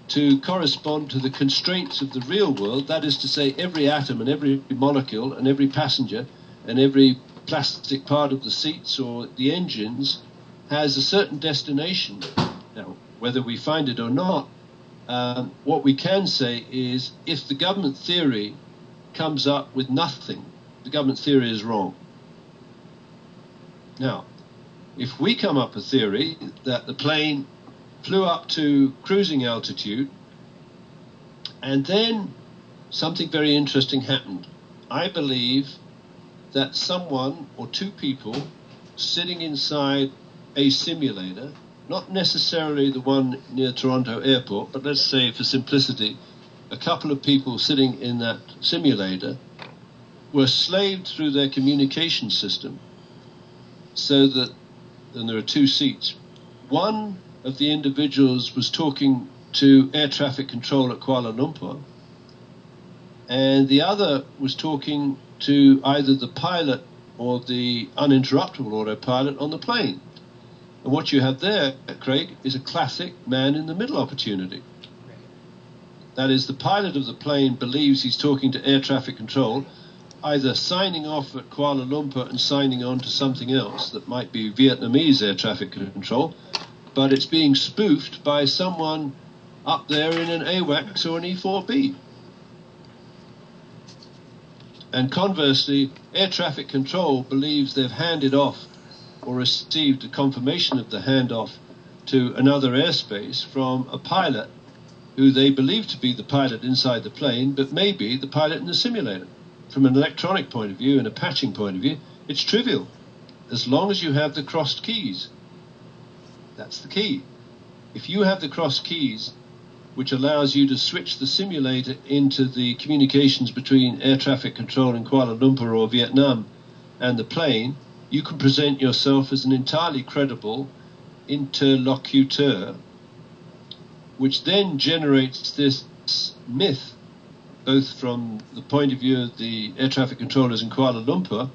to correspond to the constraints of the real world. That is to say, every atom and every molecule and every passenger and every plastic part of the seats or the engines has a certain destination. Now, whether we find it or not, what we can say is if the government theory comes up with nothing, the government theory is wrong. Now, if we come up with a theory that the plane flew up to cruising altitude and then something very interesting happened, I believe that someone or two people sitting inside a simulator, not necessarily the one near Toronto Airport, but let's say for simplicity, a couple of people sitting in that simulator were slaved through their communication system so that, and there are two seats, one of the individuals was talking to air traffic control at Kuala Lumpur, and the other was talking to either the pilot or the uninterruptible autopilot on the plane. And what you have there, Craig, is a classic man-in-the-middle opportunity. That is, the pilot of the plane believes he's talking to air traffic control, either signing off at Kuala Lumpur and signing on to something else that might be Vietnamese air traffic control, but it's being spoofed by someone up there in an AWACS or an E4B. And conversely, air traffic control believes they've handed off or received a confirmation of the handoff to another airspace from a pilot who they believe to be the pilot inside the plane, but may be the pilot in the simulator. From an electronic point of view and a patching point of view, it's trivial, as long as you have the crossed keys. That's the key. If you have the crossed keys, which allows you to switch the simulator into the communications between air traffic control in Kuala Lumpur or Vietnam and the plane, you can present yourself as an entirely credible interlocutor, which then generates this myth, both from the point of view of the air traffic controllers in Kuala Lumpur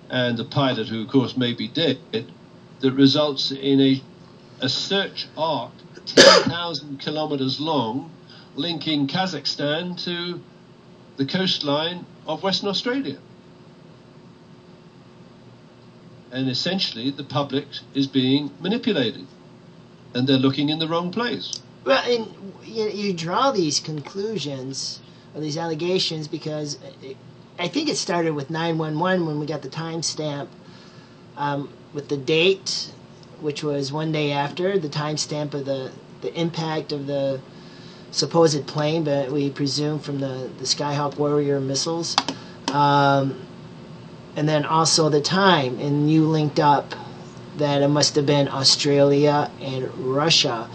and the pilot, who of course may be dead, that results in a search arc 10,000 kilometers long, linking Kazakhstan to the coastline of Western Australia. And essentially the public is being manipulated, and they're looking in the wrong place. Well, and you draw these conclusions or these allegations because I think it started with 911 when we got the timestamp with the date, which was one day after the timestamp of the impact of the supposed plane, but we presume from the Skyhawk Warrior missiles. And then also the time, and you linked up that it must have been Australia and Russia.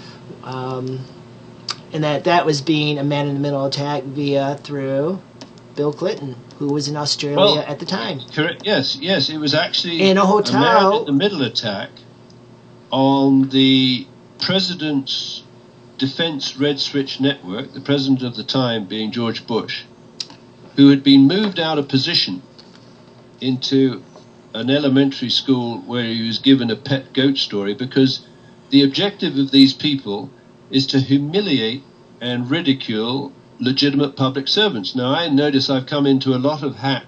And that was being a man-in-the-middle attack through Bill Clinton, who was in Australia at the time. Correct. Yes, it was actually in a hotel. A man-in-the-middle attack on the president's defense red switch network, the president of the time being George Bush, who had been moved out of position into an elementary school where he was given a pet goat story, because the objective of these people is to humiliate and ridicule legitimate public servants. Now, I notice I've come into a lot of hack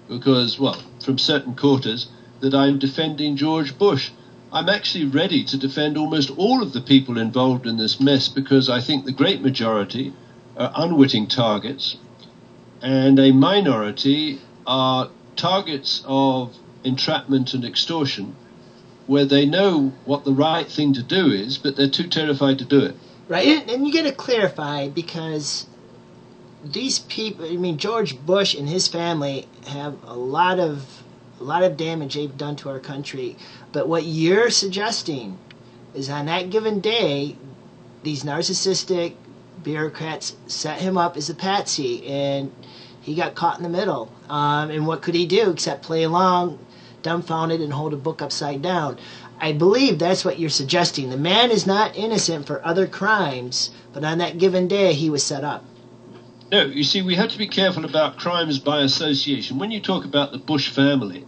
because, well, from certain quarters, that I'm defending George Bush. I'm actually ready to defend almost all of the people involved in this mess, because I think the great majority are unwitting targets and a minority are targets of entrapment and extortion, where they know what the right thing to do is, but they're too terrified to do it. Right, and you got to clarify, because these people, I mean, George Bush and his family have a lot of damage they've done to our country. But what you're suggesting is on that given day, these narcissistic bureaucrats set him up as a patsy, and he got caught in the middle. And what could he do except play along, dumbfounded, and hold a book upside down? I believe that's what you're suggesting. The man is not innocent for other crimes, but on that given day, he was set up. No, you see, we have to be careful about crimes by association. When you talk about the Bush family,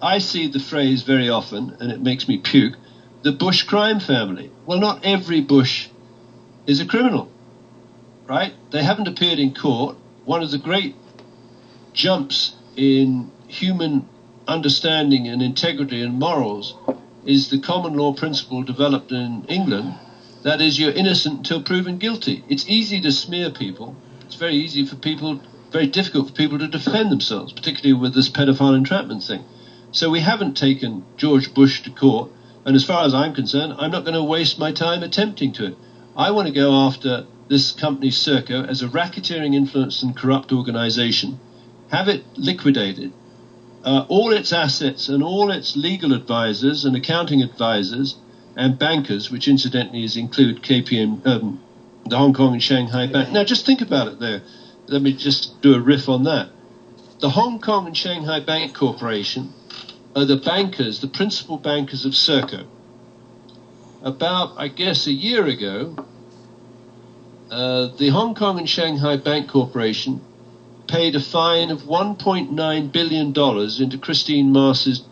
I see the phrase very often, and it makes me puke, the Bush crime family. Well, not every Bush is a criminal, right? They haven't appeared in court. One of the great jumps in human understanding and integrity and morals is the common law principle developed in England, that is, you're innocent until proven guilty. It's easy to smear people. It's very difficult for people to defend themselves, particularly with this pedophile entrapment thing. So we haven't taken George Bush to court, and as far as I'm concerned, I'm not going to waste my time attempting to. I want to go after this company Serco as a racketeering, influenced and corrupt organization, have it liquidated, all its assets and all its legal advisors and accounting advisors and bankers, which incidentally include KPM, the Hong Kong and Shanghai Bank. Now, just think about it there. Let me just do a riff on that. The Hong Kong and Shanghai Bank Corporation are the bankers, the principal bankers of Serco. About, I guess, a year ago, the Hong Kong and Shanghai Bank Corporation paid a fine of $1.9 billion into Christine Mars's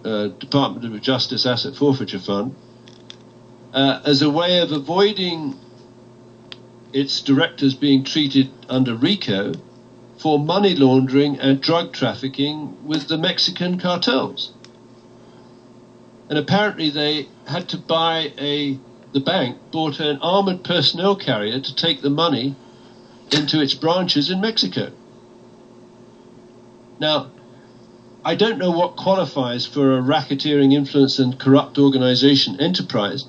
Department of Justice Asset Forfeiture Fund as a way of avoiding its directors being treated under RICO for money laundering and drug trafficking with the Mexican cartels. And apparently they had to buy the bank bought an armored personnel carrier to take the money into its branches in Mexico. Now, I don't know what qualifies for a racketeering, influence and corrupt organization enterprise,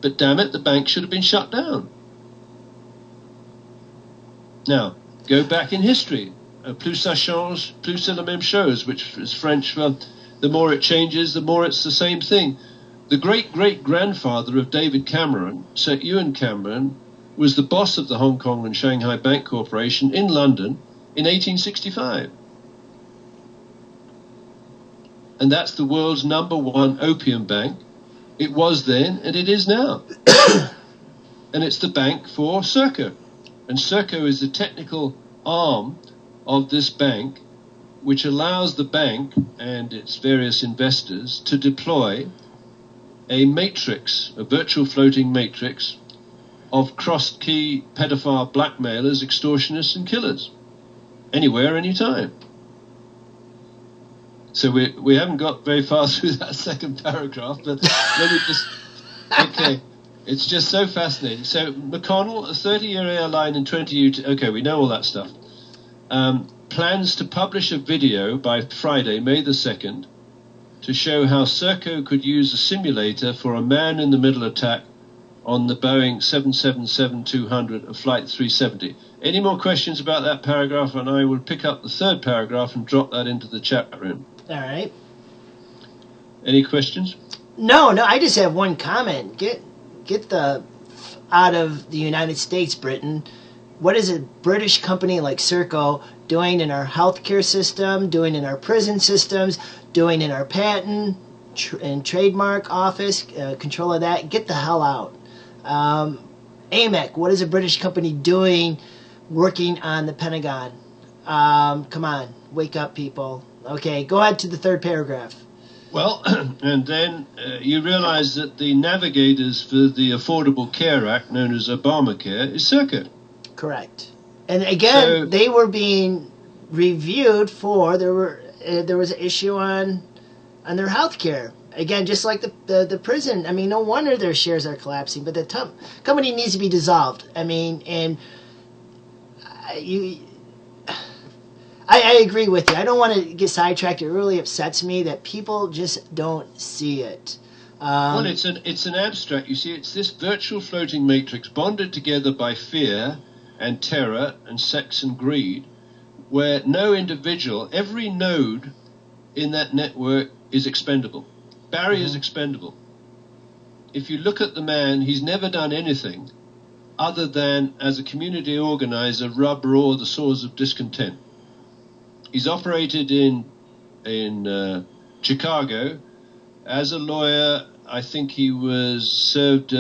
but damn it, the bank should have been shut down. Now, go back in history. Plus ça change, plus c'est la même chose, which is French for the more it changes, the more it's the same thing. The great-great-grandfather of David Cameron, Sir Ewan Cameron, was the boss of the Hong Kong and Shanghai Bank Corporation in London in 1865. And that's the world's #1 opium bank. It was then, and it is now. And it's the bank for Serco. And Serco is the technical arm of this bank, which allows the bank and its various investors to deploy a matrix, a virtual floating matrix of crossed-key pedophile blackmailers, extortionists and killers. Anywhere, anytime. So we haven't got very far through that second paragraph, but let me just... Okay, it's just so fascinating. So McConnell, a 30-year airline and 20 okay, we know all that stuff. Plans to publish a video by Friday, May the 2nd, to show how Serco could use a simulator for a man-in-the-middle attack on the Boeing 777-200 of Flight 370. Any more questions about that paragraph, and I will pick up the third paragraph and drop that into the chat room. All right. Any questions? No, I just have one comment. Get the out of the United States, Britain. What is a British company like Serco doing in our healthcare system, doing in our prison systems, doing in our patent and trademark office, control of that? Get the hell out. AMEC, what is a British company doing working on the Pentagon? Come on, wake up, people. Okay, go ahead to the third paragraph. Well, and then you realize that the navigators for the Affordable Care Act, known as Obamacare, is Serco. Correct. And again, they were being reviewed for, there was an issue on their health care. Again, just like the prison. I mean, no wonder their shares are collapsing, but the company needs to be dissolved. I mean, and I agree with you. I don't want to get sidetracked. It really upsets me that people just don't see it. Well, it's an abstract. You see, it's this virtual floating matrix bonded together by fear and terror and sex and greed, where no individual, every node in that network is expendable. Barry is expendable. If you look at the man, he's never done anything other than, as a community organizer, rub raw the sores of discontent. He's operated in Chicago as a lawyer. I think he was served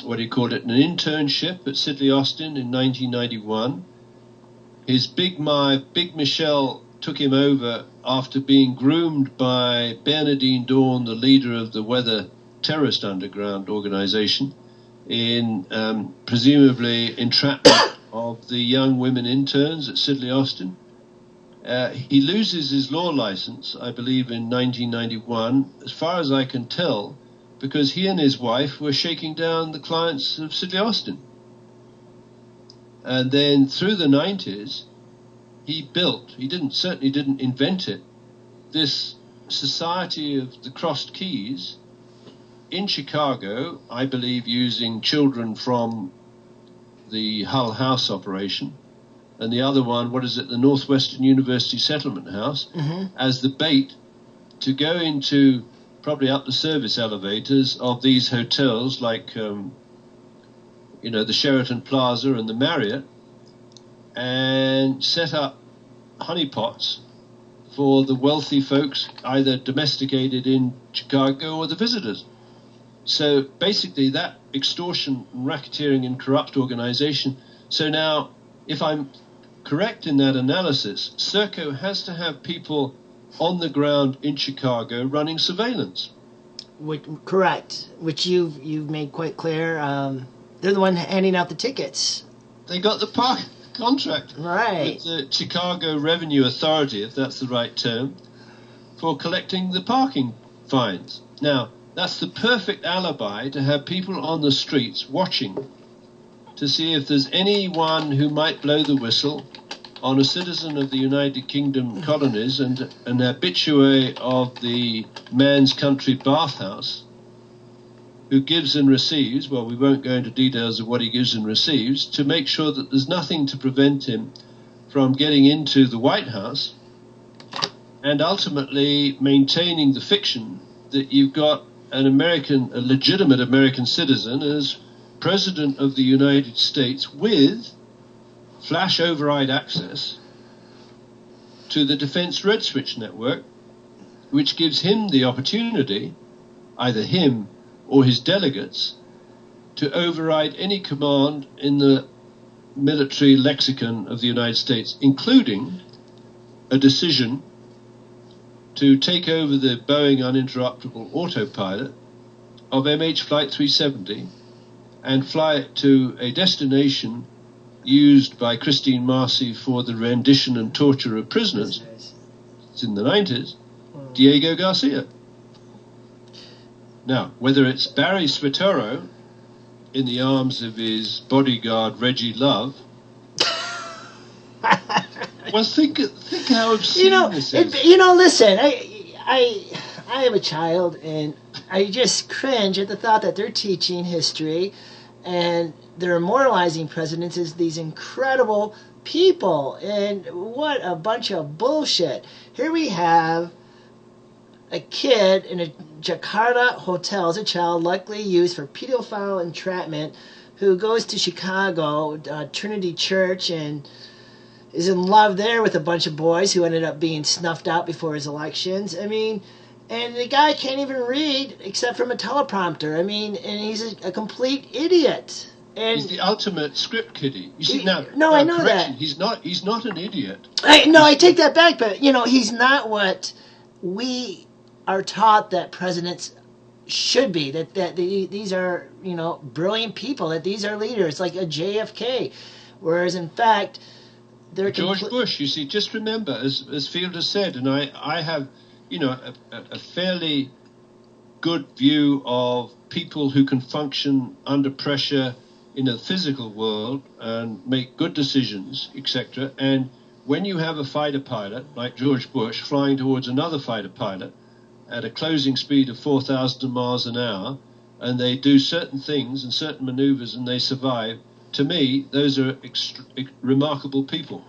what do you call it, an internship at Sidley Austin in 1991. His Big Michelle took him over after being groomed by Bernardine Dawn, the leader of the Weather Terrorist Underground organization, in presumably entrapment of the young women interns at Sidley Austin. He loses his law license, I believe, in 1991, as far as I can tell, because he and his wife were shaking down the clients of Sidley Austin. And then through the 90s, he certainly didn't invent it, this Society of the Crossed Keys in Chicago, I believe using children from the Hull House operation, and the other one, the Northwestern University Settlement House, as the bait to go into probably up the service elevators of these hotels like, the Sheraton Plaza and the Marriott, and set up honeypots for the wealthy folks, either domesticated in Chicago or the visitors. So basically that extortion, racketeering and corrupt organization. So now, if I'm correct in that analysis, Serco has to have people on the ground in Chicago running surveillance. Correct, which you've made quite clear. They're the one handing out the tickets. They got the park contract right with the Chicago Revenue Authority, if that's the right term, for collecting the parking fines. Now, that's the perfect alibi to have people on the streets watching to see if there's anyone who might blow the whistle on a citizen of the United Kingdom colonies and an habitué of the man's country bathhouse, who gives and receives, well, we won't go into details of what he gives and receives, to make sure that there's nothing to prevent him from getting into the White House and ultimately maintaining the fiction that you've got a legitimate American citizen as President of the United States with flash override access to the Defense Red Switch network, which gives him the opportunity, either him or his delegates, to override any command in the military lexicon of the United States, including a decision to take over the Boeing uninterruptible autopilot of MH Flight 370 and fly it to a destination used by Christine Marcy for the rendition and torture of prisoners. It's in the 90s, Diego Garcia. Now, whether it's Barry Spataro in the arms of his bodyguard Reggie Love, well, think how obscene this is. Listen, I have a child, and I just cringe at the thought that they're teaching history, and they're immortalizing presidents as these incredible people, and what a bunch of bullshit. Here we have a kid in a Jakarta hotel as a child, likely used for pedophile entrapment, who goes to Chicago, Trinity Church, and is in love there with a bunch of boys who ended up being snuffed out before his elections. I mean, and the guy can't even read except from a teleprompter. I mean, and he's a complete idiot. And he's the ultimate script kiddie. You see, I know that. He's not an idiot. I take that back, but, he's not what we are taught that presidents should be, that these are, brilliant people, that these are leaders, like a JFK. Whereas, in fact, they're George Bush, you see, just remember, as Field has said, and I have, a fairly good view of people who can function under pressure in the physical world and make good decisions, etc. And when you have a fighter pilot, like George Bush, flying towards another fighter pilot at a closing speed of 4,000 miles an hour, and they do certain things and certain maneuvers and they survive, to me, those are remarkable people.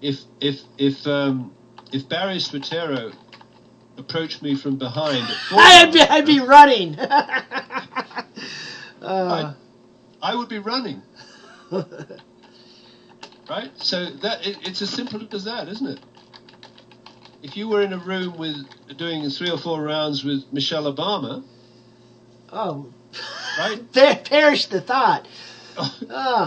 If Barry Spataro approached me from behind, I'd be running. I would be running. Right? So it's as simple as that, isn't it? If you were in a room doing 3 or 4 rounds with Michelle Obama, right? Perish the thought.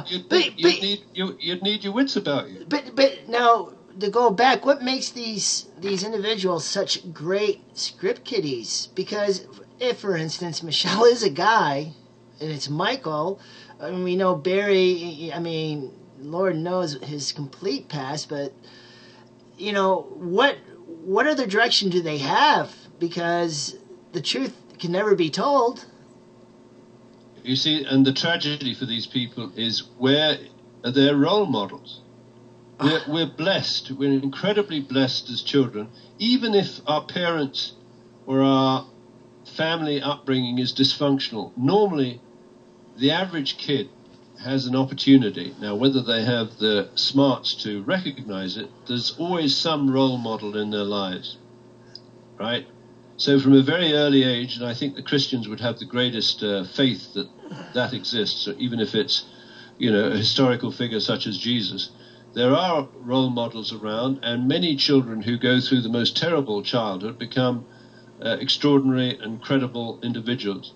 You'd need your wits about you. But now, to go back, what makes these individuals such great script kiddies? Because if, for instance, Michelle is a guy and it's Michael, I mean, we know Barry, I mean, Lord knows his complete past, but what other direction do they have? Because the truth can never be told. You see, and the tragedy for these people is, where are their role models? We're blessed. We're incredibly blessed as children. Even if our parents or our family upbringing is dysfunctional, normally the average kid has an opportunity. Now, whether they have the smarts to recognize it, there's always some role model in their lives, right? So from a very early age, and I think the Christians would have the greatest faith that exists, so even if it's, a historical figure such as Jesus, there are role models around, and many children who go through the most terrible childhood become extraordinary and credible individuals.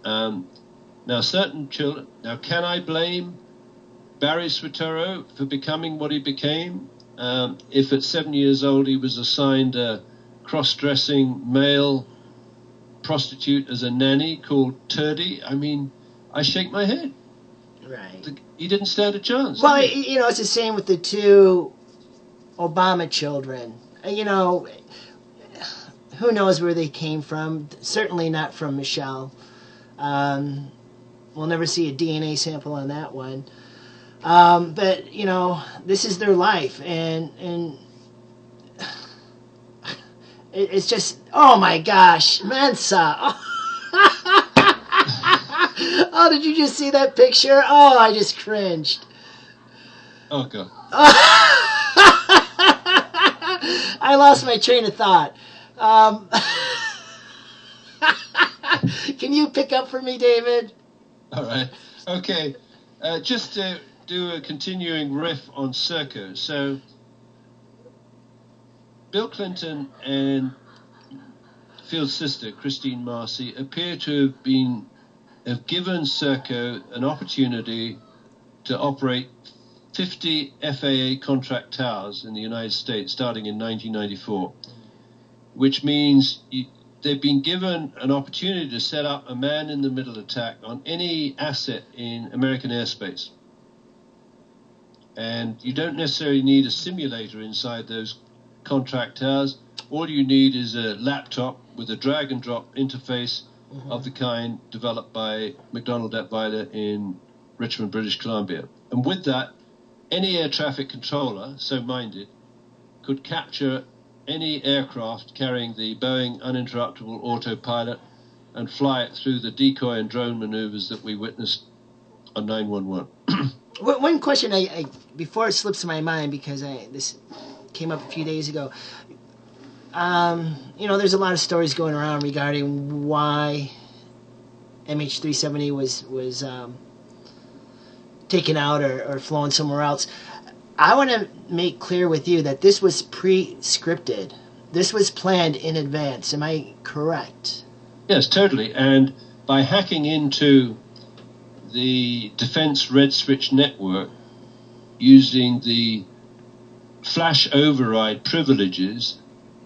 Now, certain children... Now, can I blame Barry Spataro for becoming what he became? If at 7 years old he was assigned a cross-dressing male prostitute as a nanny called Turdy, I mean, I shake my head. Right. He didn't stand a chance. Well, it's the same with the 2 Obama children. Who knows where they came from? Certainly not from Michelle. We'll never see a DNA sample on that one. But you know, this is their life, and it's just, oh my gosh, Mensa. Oh, did you just see that picture? Oh, I just cringed. Oh God. I lost my train of thought. Can you pick up for me, David? All right. Okay. Just to do a continuing riff on Serco. So, Bill Clinton and Phil's sister, Christine Marcy, appear to have given Serco an opportunity to operate 50 FAA contract towers in the United States starting in 1994, which means they've been given an opportunity to set up a man-in-the-middle attack on any asset in American airspace. And you don't necessarily need a simulator inside those contract towers. All you need is a laptop with a drag-and-drop interface of the kind developed by McDonald Detweiler in Richmond, British Columbia. And with that, any air traffic controller, so minded, could capture any aircraft carrying the Boeing uninterruptible autopilot and fly it through the decoy and drone maneuvers that we witnessed on 911. One question, I before it slips my mind, because this came up a few days ago. You know, there's a lot of stories going around regarding why MH370 was taken out or flown somewhere else. I want to make clear with you that this was pre-scripted. This was planned in advance. Am I correct? Yes, totally. And by hacking into the Defense Red Switch network using the flash override privileges,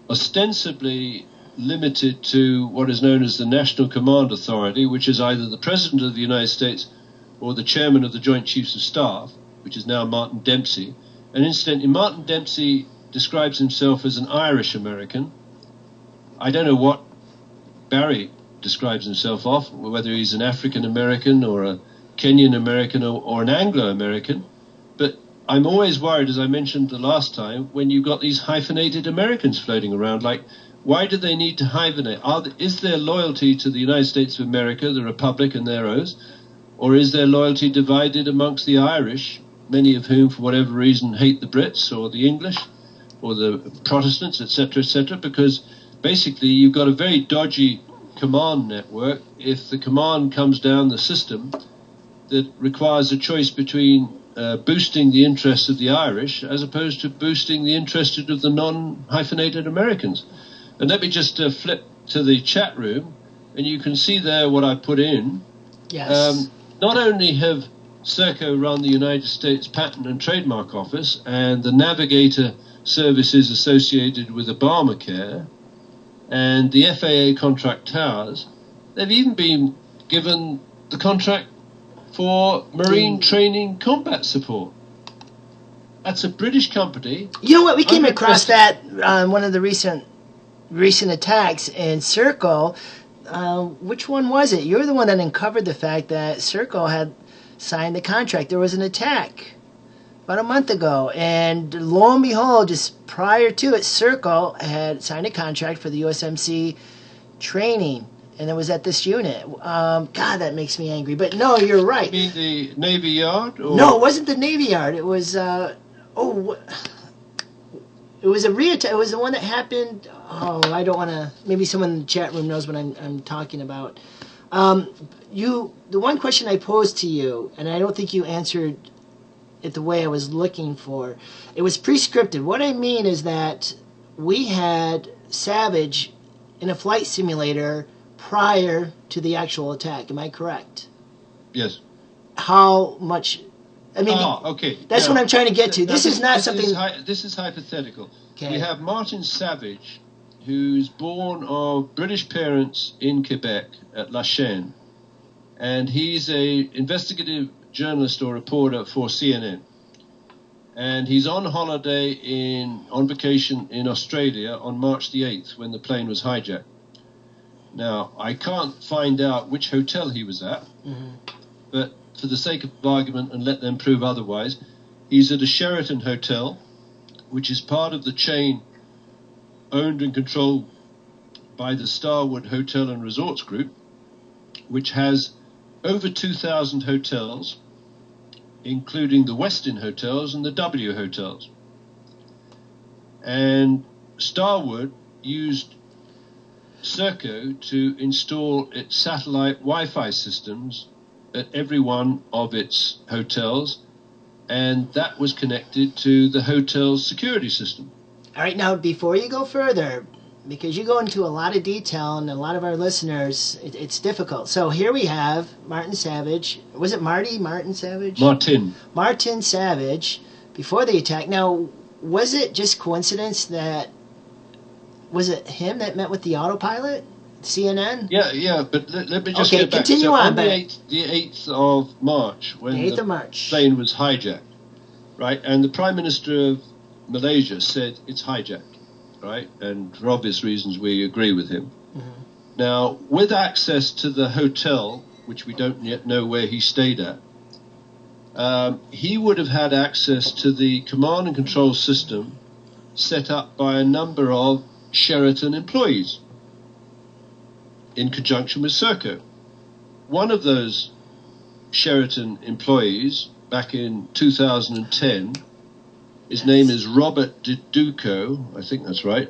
ostensibly limited to what is known as the National Command Authority, which is either the President of the United States or the Chairman of the Joint Chiefs of Staff, which is now Martin Dempsey. And incidentally, Martin Dempsey describes himself as an Irish American. I don't know what Barry describes himself of, whether he's an African American or a Kenyan American or an Anglo American. But I'm always worried, as I mentioned the last time, when you've got these hyphenated Americans floating around. Like, why do they need to hyphenate? Is their loyalty to the United States of America, the Republic and their oaths, or is their loyalty divided amongst the Irish, many of whom, for whatever reason, hate the Brits or the English or the Protestants, etc., etc.? Because basically you've got a very dodgy command network. If the command comes down the system that requires a choice between boosting the interests of the Irish as opposed to boosting the interests of the non-hyphenated Americans. And let me just flip to the chat room, and you can see there what I put in. Yes. Not only have Serco run the United States Patent and Trademark Office and the Navigator services associated with Obamacare and the FAA contract towers, they've even been given the contract for Marine training combat support. That's a British company. You know what? We came across that on one of the recent attacks in Serco. Which one was it? You're the one that uncovered the fact that Serco had signed the contract. There was an attack about a month ago, and lo and behold, just prior to it, Serco had signed a contract for the USMC training, and it was at this unit. God, that makes me angry. But no, you're right. You mean the Navy Yard? Or? No, it wasn't the Navy Yard. It was it was a re-attack. It was the one that happened. Oh, I don't want to. Maybe someone in the chat room knows what I'm talking about. The one question I posed to you, and I don't think you answered it the way I was looking for. It was pre-scripted. What I mean is that we had Savadge in a flight simulator prior to the actual attack. Am I correct? Yes. How much? I mean, okay. That's what I'm trying to get to. This is not something. This is hypothetical. Okay. We have Martin Savadge, who's born of British parents in Quebec at La Chaîne, and he's a investigative journalist or reporter for CNN. And he's on holiday on vacation in Australia on March the 8th when the plane was hijacked. Now, I can't find out which hotel he was at, but for the sake of argument and let them prove otherwise, he's at a Sheraton hotel, which is part of the chain owned and controlled by the Starwood Hotel and Resorts Group, which has over 2,000 hotels, including the Westin hotels and the W hotels. And Starwood used Serco to install its satellite Wi-Fi systems at every one of its hotels, and that was connected to the hotel's security system. All right, now before you go further, because you go into a lot of detail and a lot of our listeners, it's difficult. So here we have Martin Savadge. Was it Martin Savadge? Martin Savadge, before the attack. Now, was it just coincidence that, was it him that met with the autopilot? CNN? Yeah, but let me just get back. Continue so on, the 8th of March, when the plane was hijacked, right, and the Prime Minister of Malaysia said it's hijacked, right, and for obvious reasons we agree with him. Mm-hmm. Now, with access to the hotel, which we don't yet know where he stayed at, he would have had access to the command and control system set up by a number of Sheraton employees in conjunction with Serco. One of those Sheraton employees, back in 2010, his name is Robert Diduco, I think that's right,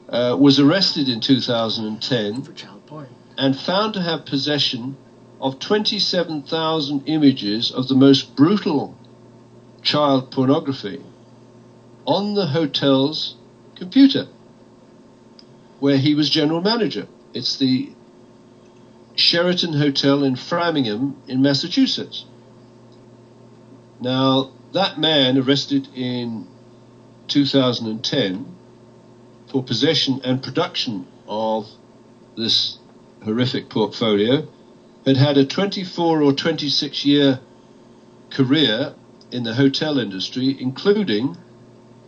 was arrested in 2010 for child porn and found to have possession of 27,000 images of the most brutal child pornography on the hotel's computer, where he was general manager. It's the Sheraton Hotel in Framingham in Massachusetts. Now, that man, arrested in 2010 for possession and production of this horrific portfolio, had had a 24 or 26 year career in the hotel industry, including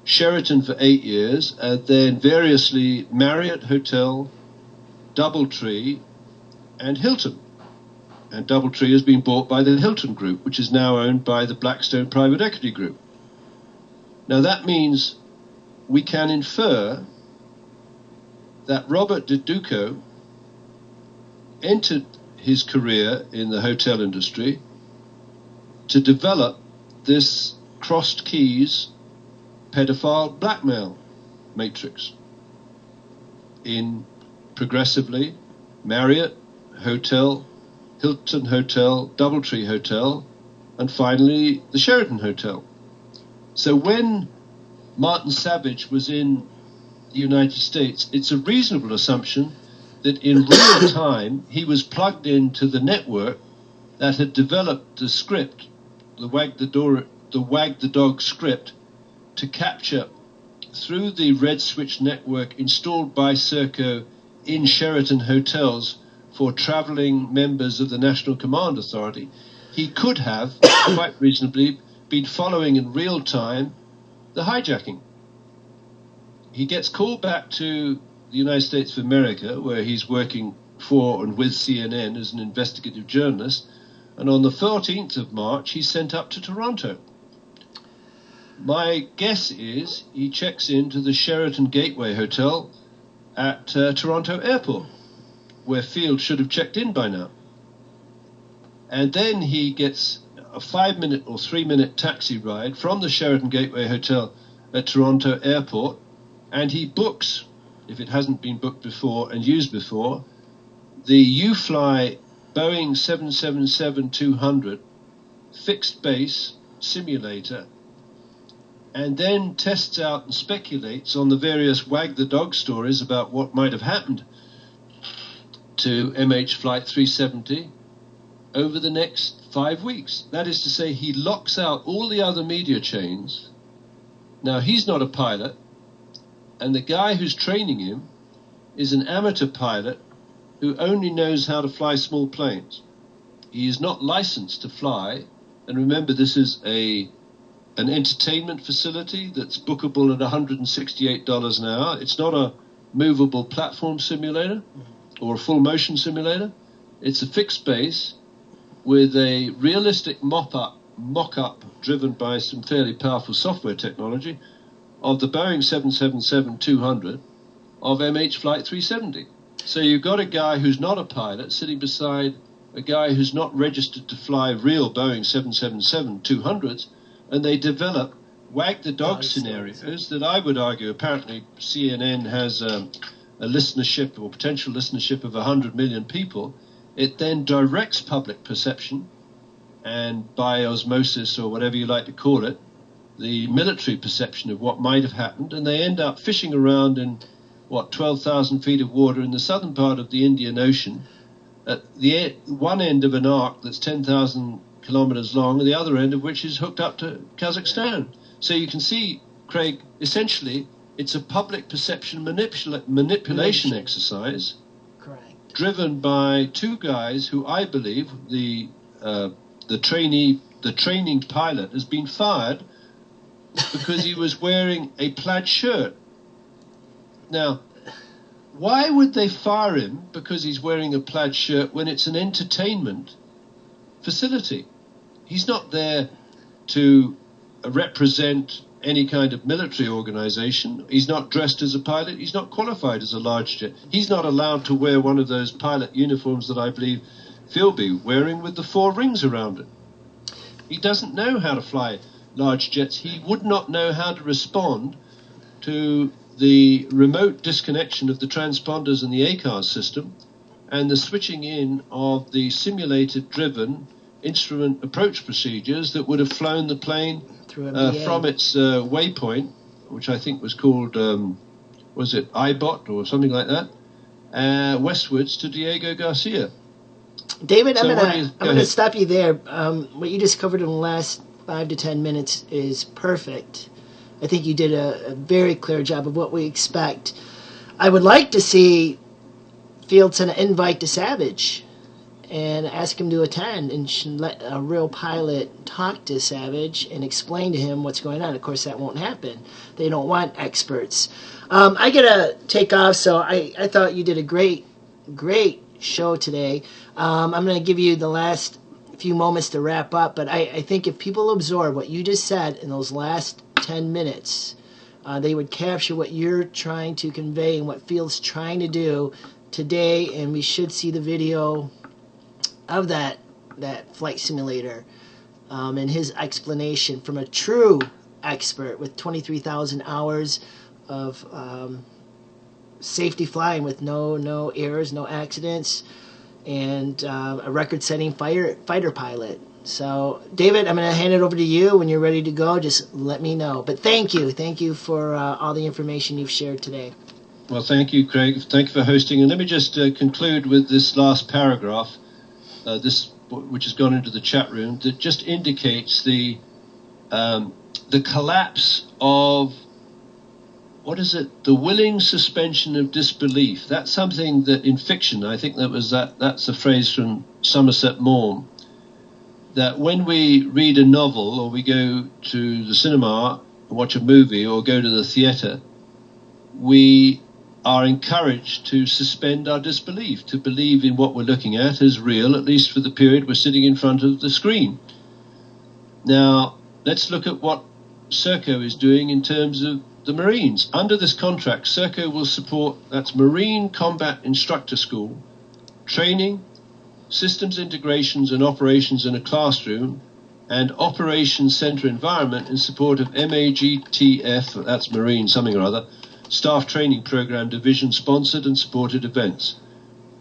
Sheraton for 8 years, and then variously Marriott Hotel, Doubletree, and Hilton. And Doubletree has been bought by the Hilton Group, which is now owned by the Blackstone Private Equity Group. Now that means we can infer that Robert Diduco entered his career in the hotel industry to develop this crossed keys pedophile blackmail matrix in progressively Marriott Hotel, Hilton Hotel, Doubletree Hotel, and finally the Sheraton Hotel. So when Martin Savadge was in the United States, it's a reasonable assumption that in real time he was plugged into the network that had developed the script, the Wag the Dog script, to capture through the Red Switch network installed by Serco in Sheraton hotels for traveling members of the National Command Authority. He could have, quite reasonably, been following in real time the hijacking. He gets called back to the United States of America, where he's working for and with CNN as an investigative journalist, and on the 14th of March he's sent up to Toronto. My guess is he checks into the Sheraton Gateway Hotel at Toronto Airport, where Field should have checked in by now. And then he gets a 5-minute or 3-minute taxi ride from the Sheraton Gateway Hotel at Toronto Airport, and he books, if it hasn't been booked before and used before, the UFly Boeing 777-200 fixed base simulator, and then tests out and speculates on the various Wag the Dog stories about what might have happened to MH Flight 370 over the next 5 weeks. That is to say, he locks out all the other media chains. Now, he's not a pilot, and the guy who's training him is an amateur pilot who only knows how to fly small planes. He is not licensed to fly, and remember, this is an entertainment facility that's bookable at $168 an hour. It's not a movable platform simulator or a full motion simulator. It's a fixed base, with a realistic mock-up driven by some fairly powerful software technology of the Boeing 777-200 of MH Flight 370. So you've got a guy who's not a pilot sitting beside a guy who's not registered to fly real Boeing 777-200s, and they develop wag-the-dog scenarios that I would argue, apparently CNN has a listenership or potential listenership of 100 million people. It then directs public perception, and by osmosis or whatever you like to call it, the military perception of what might have happened, and they end up fishing around in, 12,000 feet of water in the southern part of the Indian Ocean, at the one end of an arc that's 10,000 kilometers long, and the other end of which is hooked up to Kazakhstan. So you can see, Craig, essentially, it's a public perception manipulation exercise. Correct. Driven by two guys who I believe the training pilot has been fired because he was wearing a plaid shirt. Now, why would they fire him because he's wearing a plaid shirt when it's an entertainment facility? He's not there to represent any kind of military organization. He's not dressed as a pilot. He's not qualified as a large jet. He's not allowed to wear one of those pilot uniforms that I believe Philby wearing with the 4 rings around it. He doesn't know how to fly large jets. He would not know how to respond to the remote disconnection of the transponders and the ACARS system and the switching in of the simulated driven instrument approach procedures that would have flown the plane from its waypoint, which I think was called, was it IBOT or something like that, westwards to Diego Garcia. David, so I'm gonna stop you there. What you just covered in the last 5 to 10 minutes is perfect. I think you did a very clear job of what we expect. I would like to see Field send an invite to Savadge and ask him to attend and let a real pilot talk to Savadge and explain to him what's going on. Of course, that won't happen. They don't want experts. I got to take off, so I thought you did a great show today. I'm going to give you the last few moments to wrap up, but I think if people absorb what you just said in those last 10 minutes, they would capture what you're trying to convey and what Field's trying to do today, and we should see the video of that flight simulator and his explanation from a true expert with 23,000 hours of safety flying with no errors, no accidents, and a record-setting fighter pilot. So, David, I'm going to hand it over to you. When you're ready to go, just let me know. But thank you for all the information you've shared today. Well, thank you, Craig. Thank you for hosting. And let me just conclude with this last paragraph, which has gone into the chat room, that just indicates the collapse of, the willing suspension of disbelief. That's something that in fiction, I think that's a phrase from Somerset Maugham, that when we read a novel or we go to the cinema, watch a movie or go to the theatre, we are encouraged to suspend our disbelief, to believe in what we're looking at as real, at least for the period we're sitting in front of the screen. Now, let's look at what Serco is doing in terms of the Marines. Under this contract, Serco will support, that's Marine Combat Instructor School, training, systems integrations and operations in a classroom, and operations center environment in support of MAGTF, that's Marine something or other, Staff Training Program Division sponsored and supported events.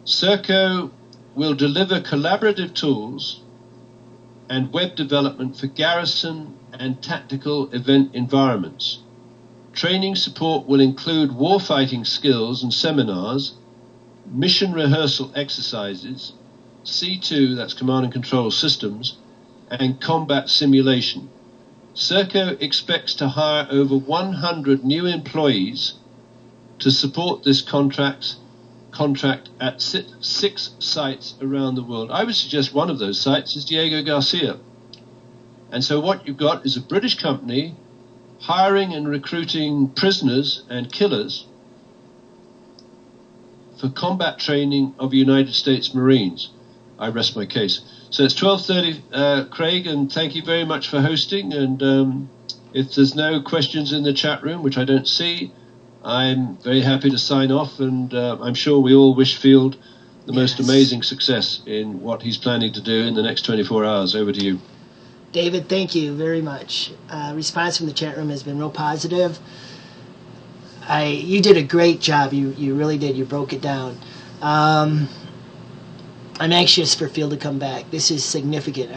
Serco will deliver collaborative tools and web development for garrison and tactical event environments. Training support will include warfighting skills and seminars, mission rehearsal exercises, C2, that's command and control systems, and combat simulation. Serco expects to hire over 100 new employees to support this contract at 6 sites around the world. I would suggest one of those sites is Diego Garcia. And so what you've got is a British company hiring and recruiting prisoners and killers for combat training of United States Marines. I rest my case. So it's 12:30, Craig, and thank you very much for hosting. And if there's no questions in the chat room, which I don't see, I'm very happy to sign off. And I'm sure we all wish Field the most amazing success in what he's planning to do in the next 24 hours. Over to you. David, thank you very much. Response from the chat room has been real positive. You did a great job. You really did. You broke it down. I'm anxious for Field to come back. This is significant.